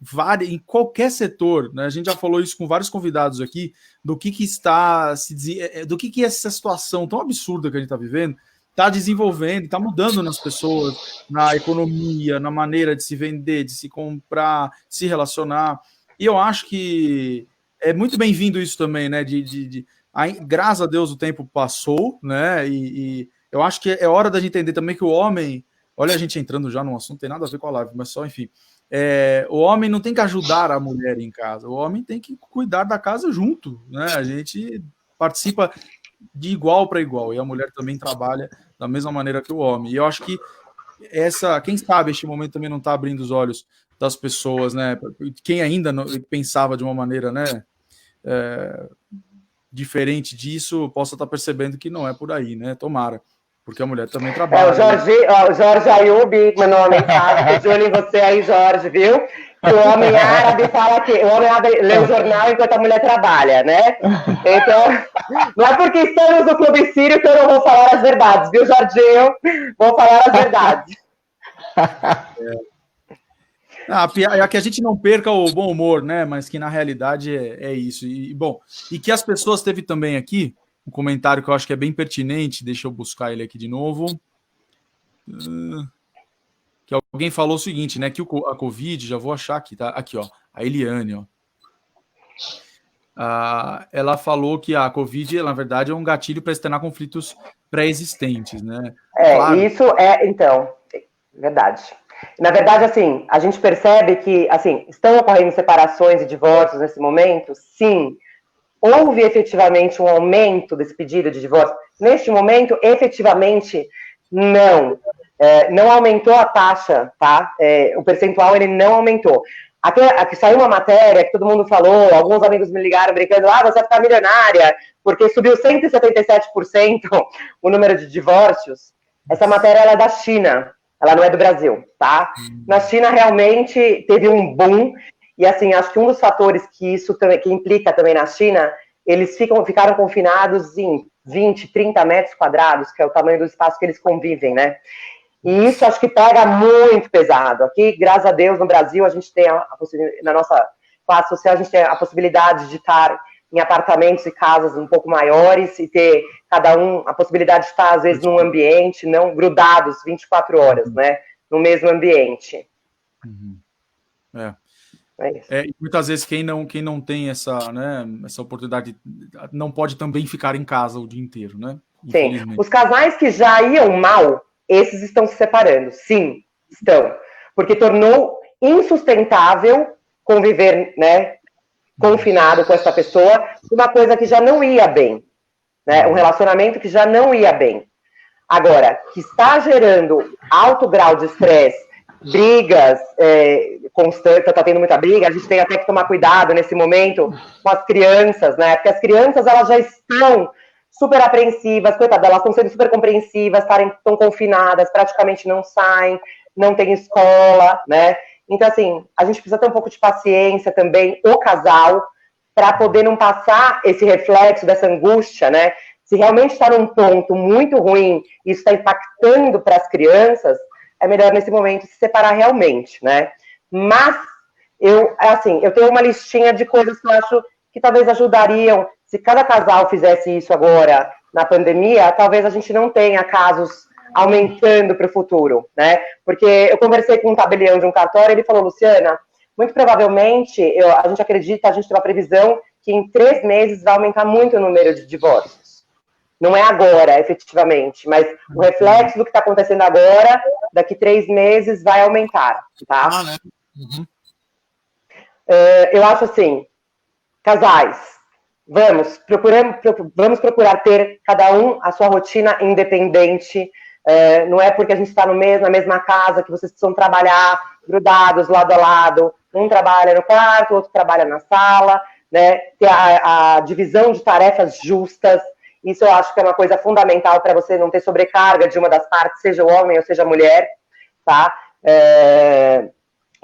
em qualquer setor, né, a gente já falou isso com vários convidados aqui, do que essa situação tão absurda que a gente está vivendo está desenvolvendo, está mudando nas pessoas, na economia, na maneira de se vender, de se comprar, se relacionar. E eu acho que é muito bem-vindo isso também, né? Graças a Deus o tempo passou, né? E eu acho que é hora da gente entender também que o homem, olha a gente entrando já num assunto, não tem nada a ver com a live, mas só, enfim, o homem não tem que ajudar a mulher em casa, o homem tem que cuidar da casa junto, né? A gente participa de igual para igual, e a mulher também trabalha da mesma maneira que o homem. E eu acho que quem sabe este momento também não está abrindo os olhos das pessoas, né? Quem ainda pensava de uma maneira, né, diferente disso, possa estar percebendo que não é por aí, né? Tomara, porque a mulher também trabalha. O Jorge Ayub mandou uma mensagem, tô de olho em você aí, Jorge, viu? Que o homem árabe fala que o homem árabe lê o jornal enquanto a mulher trabalha, né? Então, não é porque estamos no Clube Sírio que eu não vou falar as verdades, viu, Jorginho? Vou falar as verdades. É que a gente não perca o bom humor, né? Mas que na realidade é isso. E que as pessoas teve também aqui um comentário que eu acho que é bem pertinente. Deixa eu buscar ele aqui de novo. Que alguém falou o seguinte, né? Que a Covid, já vou achar aqui, tá? Aqui, ó. A Eliane, ó. Ela falou que a Covid, na verdade, é um gatilho para externar conflitos pré-existentes, né? Claro. Isso então, verdade. Na verdade, assim, a gente percebe que, assim, estão ocorrendo separações e divórcios nesse momento? Sim. Houve efetivamente um aumento desse pedido de divórcio? Neste momento, efetivamente, não. Não aumentou a taxa, tá? O percentual, ele não aumentou. Aqui saiu uma matéria que todo mundo falou, alguns amigos me ligaram brincando, você vai ficar milionária, porque subiu 177% o número de divórcios. Essa matéria ela é da China, ela não é do Brasil, tá? Na China, realmente, teve um boom, e assim, acho que um dos fatores que isso também, que implica também na China, eles ficaram confinados em 20, 30 metros quadrados, que é o tamanho do espaço que eles convivem, né? E isso acho que pega muito pesado. Aqui, graças a Deus, no Brasil, a gente tem na nossa classe social, a gente tem a possibilidade de estar em apartamentos e casas um pouco maiores e ter cada um a possibilidade de estar, às vezes, num ambiente, não grudados 24 horas, né? No mesmo ambiente. Muitas vezes quem não tem essa, né, essa oportunidade não pode também ficar em casa o dia inteiro, né? Sim. Os casais que já iam mal, esses estão se separando. Sim, estão. Porque tornou insustentável conviver, né, confinado com essa pessoa, uma coisa que já não ia bem, né? Um relacionamento que já não ia bem. Agora, que está gerando alto grau de estresse, brigas constantes, está tendo muita briga, a gente tem até que tomar cuidado nesse momento com as crianças, né? Porque as crianças, elas já estão super apreensivas, coitadas, elas estão sendo super compreensivas, estão confinadas, praticamente não saem, não tem escola, né? Então, assim, a gente precisa ter um pouco de paciência também, o casal, para poder não passar esse reflexo dessa angústia, né? Se realmente está num ponto muito ruim e isso está impactando para as crianças, é melhor nesse momento se separar realmente, né? Mas, eu tenho uma listinha de coisas que eu acho que talvez ajudariam. Se cada casal fizesse isso agora, na pandemia, talvez a gente não tenha casos aumentando para o futuro, né? Porque eu conversei com um tabelião de um cartório, ele falou, Luciana, muito provavelmente, a gente acredita, a gente tem uma previsão que em 3 meses vai aumentar muito o número de divórcios. Não é agora, efetivamente, mas o reflexo do que está acontecendo agora, daqui 3 meses, vai aumentar, tá? Né? Uhum. Eu acho assim, casais, vamos procurar ter cada um a sua rotina independente. Não é porque a gente está na mesma casa que vocês precisam trabalhar grudados, lado a lado. Um trabalha no quarto, o outro trabalha na sala, né? Ter a divisão de tarefas justas. Isso eu acho que é uma coisa fundamental para você não ter sobrecarga de uma das partes, seja o homem ou seja a mulher, tá?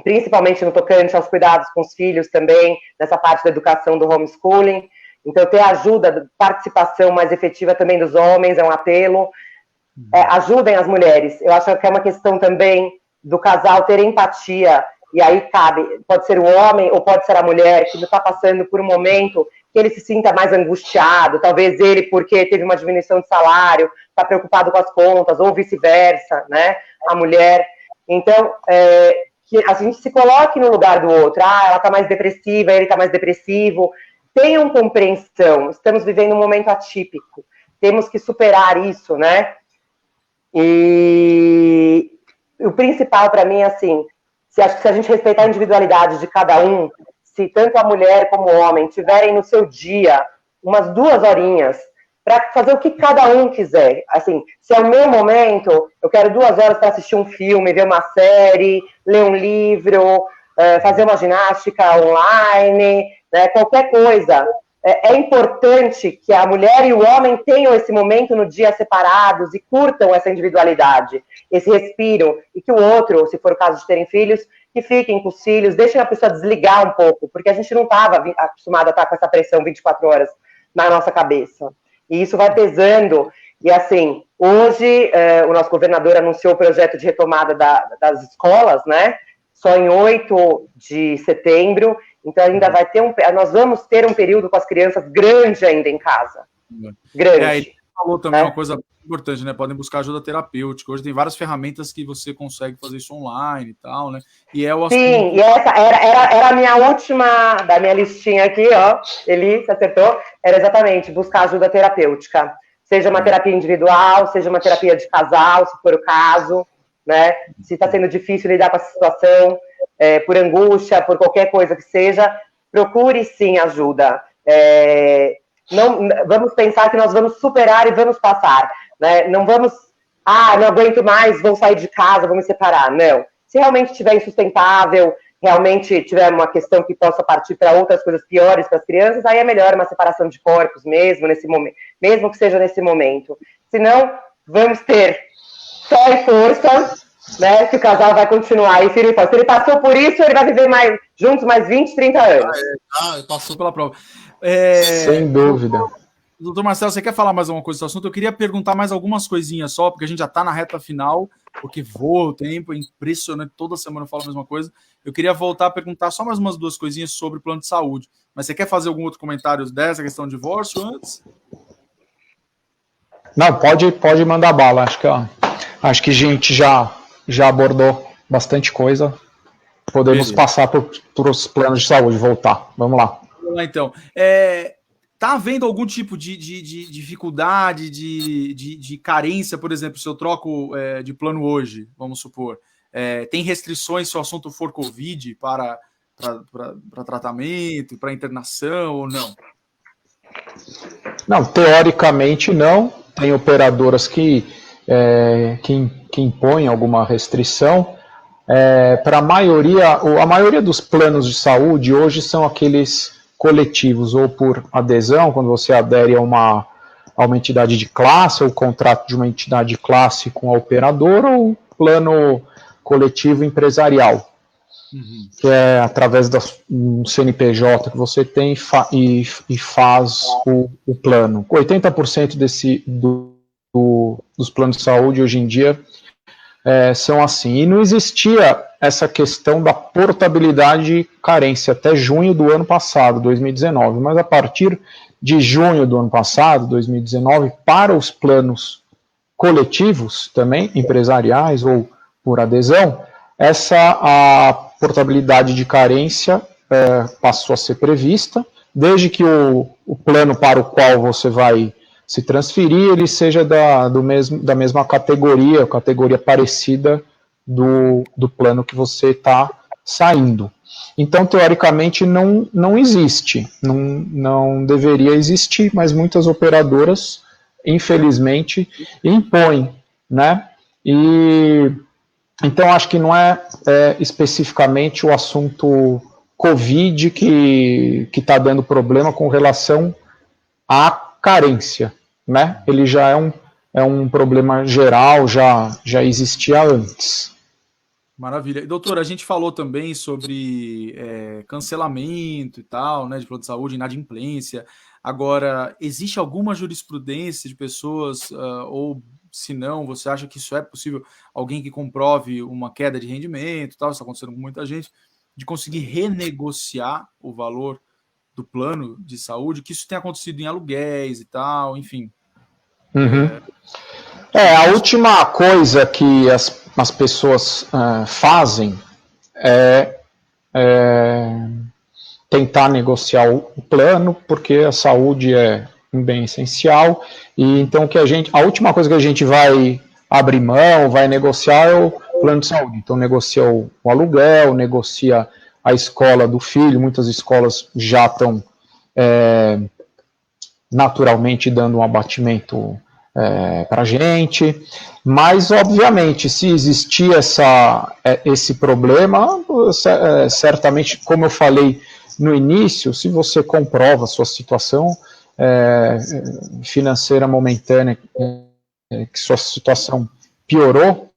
Principalmente no tocante aos cuidados com os filhos também, nessa parte da educação do homeschooling. Então, ter ajuda, participação mais efetiva também dos homens, é um apelo. Ajudem as mulheres. Eu acho que é uma questão também do casal ter empatia, e aí cabe, pode ser o homem ou pode ser a mulher que está passando por um momento que ele se sinta mais angustiado, talvez ele porque teve uma diminuição de salário, está preocupado com as contas, ou vice-versa, né, a mulher. Então, que a gente se coloque no lugar do outro. Ela está mais depressiva, ele está mais depressivo. Tenham compreensão, estamos vivendo um momento atípico, temos que superar isso, né? E o principal para mim é assim, se a gente respeitar a individualidade de cada um, se tanto a mulher como o homem tiverem no seu dia umas 2 horinhas para fazer o que cada um quiser, assim, se é o meu momento, eu quero 2 horas para assistir um filme, ver uma série, ler um livro, fazer uma ginástica online, né, qualquer coisa. É importante que a mulher e o homem tenham esse momento no dia separados e curtam essa individualidade, esse respiro, e que o outro, se for o caso de terem filhos, que fiquem com os filhos, deixem a pessoa desligar um pouco, porque a gente não estava acostumado a estar com essa pressão 24 horas na nossa cabeça. E isso vai pesando. E assim, hoje o nosso governador anunciou o projeto de retomada das escolas, né? Só em 8 de setembro. Então ainda vai ter nós vamos ter um período com as crianças grande ainda em casa. Grande. Aí falou também uma coisa importante, né? Podem buscar ajuda terapêutica. Hoje tem várias ferramentas que você consegue fazer isso online e tal, né? E é o assunto... Sim, e essa era a minha última, da minha listinha aqui, ó. Eli, você acertou? Era exatamente buscar ajuda terapêutica. Seja uma terapia individual, seja uma terapia de casal, se for o caso, né? Se está sendo difícil lidar com essa situação, por angústia, por qualquer coisa que seja, procure sim ajuda. Não vamos pensar que nós vamos superar e vamos passar, né? Não vamos, não aguento mais, vou sair de casa, vou me separar. Não. Se realmente estiver insustentável, realmente tiver uma questão que possa partir para outras coisas piores para as crianças, aí é melhor uma separação de corpos mesmo, nesse momento, mesmo que seja nesse momento. Senão, vamos ter fé e força, né, que o casal vai continuar. E se ele passou por isso, ele vai viver juntos mais 20, 30 anos. Passou pela prova. Sem dúvida. Doutor Marcelo, você quer falar mais alguma coisa desse assunto? Eu queria perguntar mais algumas coisinhas só, porque a gente já está na reta final, porque voa o tempo, é impressionante, toda semana eu falo a mesma coisa. Eu queria voltar a perguntar só mais umas 2 coisinhas sobre o plano de saúde. Mas você quer fazer algum outro comentário dessa questão de divórcio antes? Não, pode mandar bala. Acho que a gente já abordou bastante coisa. Podemos passar por os planos de saúde, voltar. Vamos lá. Vamos lá, então. Tá havendo algum tipo de dificuldade, de carência, por exemplo, se eu troco de plano hoje, vamos supor, tem restrições se o assunto for Covid para tratamento, para internação ou não? Não, teoricamente não. Tem operadoras que impõem alguma restrição. Para a maioria dos planos de saúde hoje são aqueles coletivos, ou por adesão, quando você adere a uma entidade de classe, ou contrato de uma entidade de classe com a operadora, ou plano coletivo empresarial, que é através do CNPJ que você tem e faz o plano. 80% dos planos de saúde hoje em dia são assim. E não existia essa questão da portabilidade e carência até junho do ano passado, 2019. Mas a partir de junho do ano passado, 2019, para os planos coletivos, também empresariais ou por adesão, a portabilidade de carência passou a ser prevista, desde que o plano para o qual você vai se transferir, ele seja da mesma categoria parecida do plano que você está saindo. Então, teoricamente, não existe, não deveria existir, mas muitas operadoras, infelizmente, impõem, né? Então, acho que não é especificamente o assunto Covid que está dando problema com relação à carência, né? Ele já é um problema geral, já existia antes. Maravilha. E, doutora, a gente falou também sobre cancelamento e tal, né, de plano de saúde, inadimplência. Agora, existe alguma jurisprudência de pessoas, ou se não, você acha que isso é possível, alguém que comprove uma queda de rendimento, tal, isso está acontecendo com muita gente, de conseguir renegociar o valor do plano de saúde, que isso tem acontecido em aluguéis e tal, enfim. A última coisa que as pessoas fazem é tentar negociar o plano, porque a saúde é um bem essencial, e então a última coisa que a gente vai abrir mão, vai negociar é o plano de saúde. Então negocia o aluguel, negocia a escola do filho, muitas escolas já estão naturalmente dando um abatimento para a gente, mas, obviamente, se existir esse problema, certamente, como eu falei no início, se você comprova a sua situação financeira momentânea, que sua situação piorou,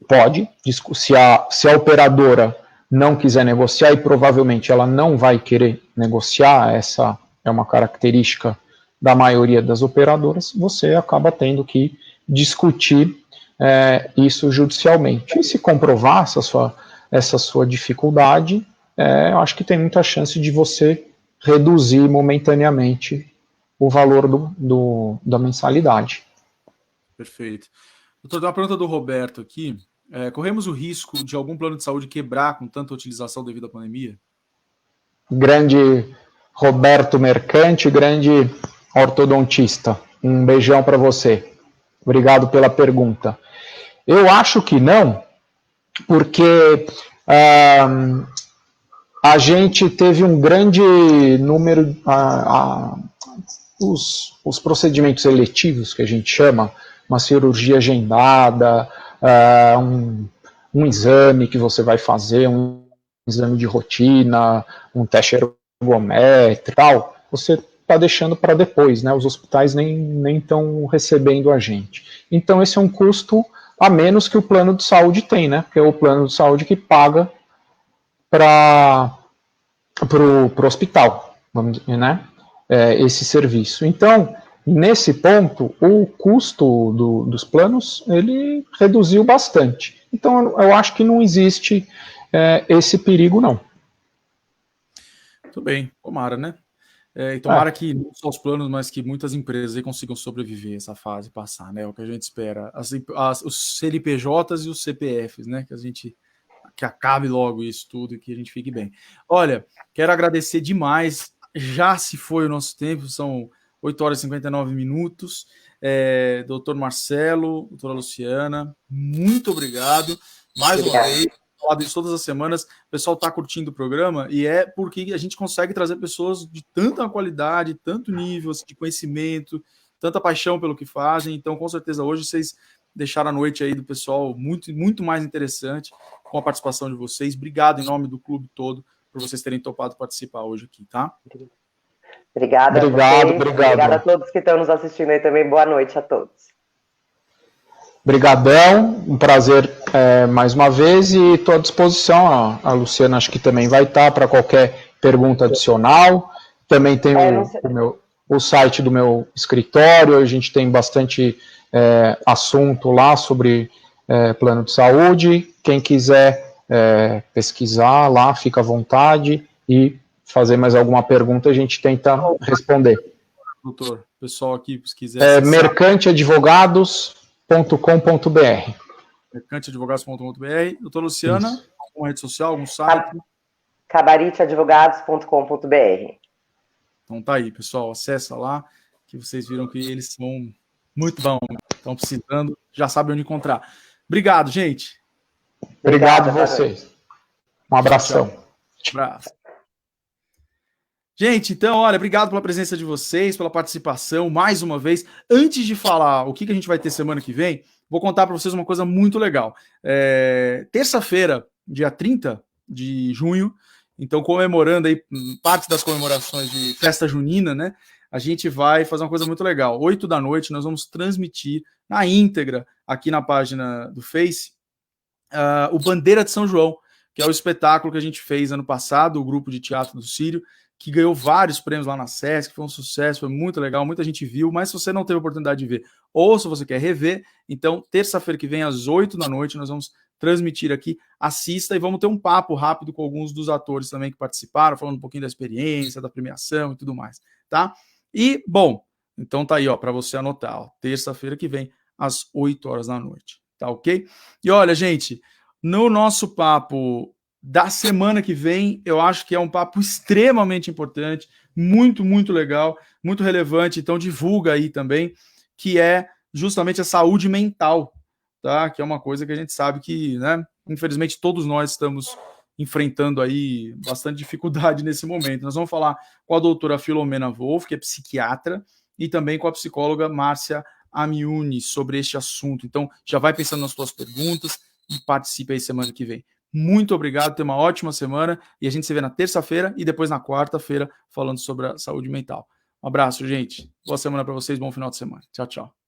pode, se a operadora não quiser negociar, e provavelmente ela não vai querer negociar, essa é uma característica da maioria das operadoras, você acaba tendo que discutir isso judicialmente. E se comprovar essa sua dificuldade, eu acho que tem muita chance de você reduzir momentaneamente o valor da mensalidade. Perfeito. Doutor, tem uma pergunta do Roberto aqui. Corremos o risco de algum plano de saúde quebrar com tanta utilização devido à pandemia? Grande Roberto Mercante, grande ortodontista. Um beijão para você. Obrigado pela pergunta. Eu acho que não, porque a gente teve um grande número, os procedimentos eletivos, que a gente chama, uma cirurgia agendada, um exame que você vai fazer, um exame de rotina, um teste ergométrico e tal, você está deixando para depois, né? Os hospitais nem estão recebendo a gente. Então, esse é um custo a menos que o plano de saúde tem, né? Porque é o plano de saúde que paga para o hospital, vamos dizer, né? Esse serviço. Então, nesse ponto, o custo dos planos, ele reduziu bastante. Então, eu acho que não existe esse perigo, não. Muito bem, tomara, né? E tomara que não só os planos, mas que muitas empresas aí consigam sobreviver essa fase, passar, né? É o que a gente espera. Os CNPJs e os CPFs, né? Que acabe logo isso tudo e que a gente fique bem. Olha, quero agradecer demais. Já se foi o nosso tempo, são 8 horas e 59 minutos. Doutor Marcelo, doutora Luciana, muito obrigado. Mais uma vez, falado isso todas as semanas, o pessoal está curtindo o programa e é porque a gente consegue trazer pessoas de tanta qualidade, tanto nível de conhecimento, tanta paixão pelo que fazem. Então, com certeza, hoje vocês deixaram a noite aí do pessoal muito, muito mais interessante com a participação de vocês. Obrigado em nome do clube todo por vocês terem topado participar hoje aqui, tá? Obrigada a todos que estão nos assistindo aí também. Boa noite a todos. Obrigadão, um prazer mais uma vez e estou à disposição. A Luciana acho que também vai estar para qualquer pergunta adicional. Também tem o site do meu escritório, a gente tem bastante assunto lá sobre plano de saúde. Quem quiser pesquisar lá, fica à vontade e fazer mais alguma pergunta, a gente tenta responder. Doutor, pessoal aqui, se quiser... mercanteadvogados.com.br. mercanteadvogados.com.br. Doutora Luciana, alguma rede social, algum site? cabariteadvogados.com.br. Então tá aí, pessoal, acessa lá, que vocês viram que eles são muito bons, estão precisando, já sabem onde encontrar. Obrigado, gente. Obrigado a vocês. Um abração. Tchau. Abraço. Gente, então, olha, obrigado pela presença de vocês, pela participação, mais uma vez. Antes de falar o que a gente vai ter semana que vem, vou contar para vocês uma coisa muito legal. Terça-feira, dia 30 de junho, então comemorando aí parte das comemorações de festa junina, né? A gente vai fazer uma coisa muito legal. 8 da noite, nós vamos transmitir na íntegra, aqui na página do Face, o Bandeira de São João, que é o espetáculo que a gente fez ano passado, o grupo de teatro do Sírio, que ganhou vários prêmios lá na Sesc, foi um sucesso, foi muito legal, muita gente viu, mas se você não teve a oportunidade de ver, ou se você quer rever, então, terça-feira que vem, às 8 da noite, nós vamos transmitir aqui, assista e vamos ter um papo rápido com alguns dos atores também que participaram, falando um pouquinho da experiência, da premiação e tudo mais, tá? E, bom, então tá aí, ó, para você anotar, ó, terça-feira que vem, às 8 horas da noite, tá ok? E olha, gente, no nosso papo da semana que vem, eu acho que é um papo extremamente importante, muito, muito legal, muito relevante, então divulga aí também, que é justamente a saúde mental, tá? Que é uma coisa que a gente sabe que, né, infelizmente todos nós estamos enfrentando aí bastante dificuldade nesse momento. Nós vamos falar com a doutora Filomena Wolff, que é psiquiatra, e também com a psicóloga Márcia Amiuni sobre este assunto. Então, já vai pensando nas suas perguntas e participe aí semana que vem. Muito obrigado, tenha uma ótima semana e a gente se vê na terça-feira e depois na quarta-feira falando sobre a saúde mental. Um abraço, gente. Boa semana para vocês, bom final de semana. Tchau, tchau.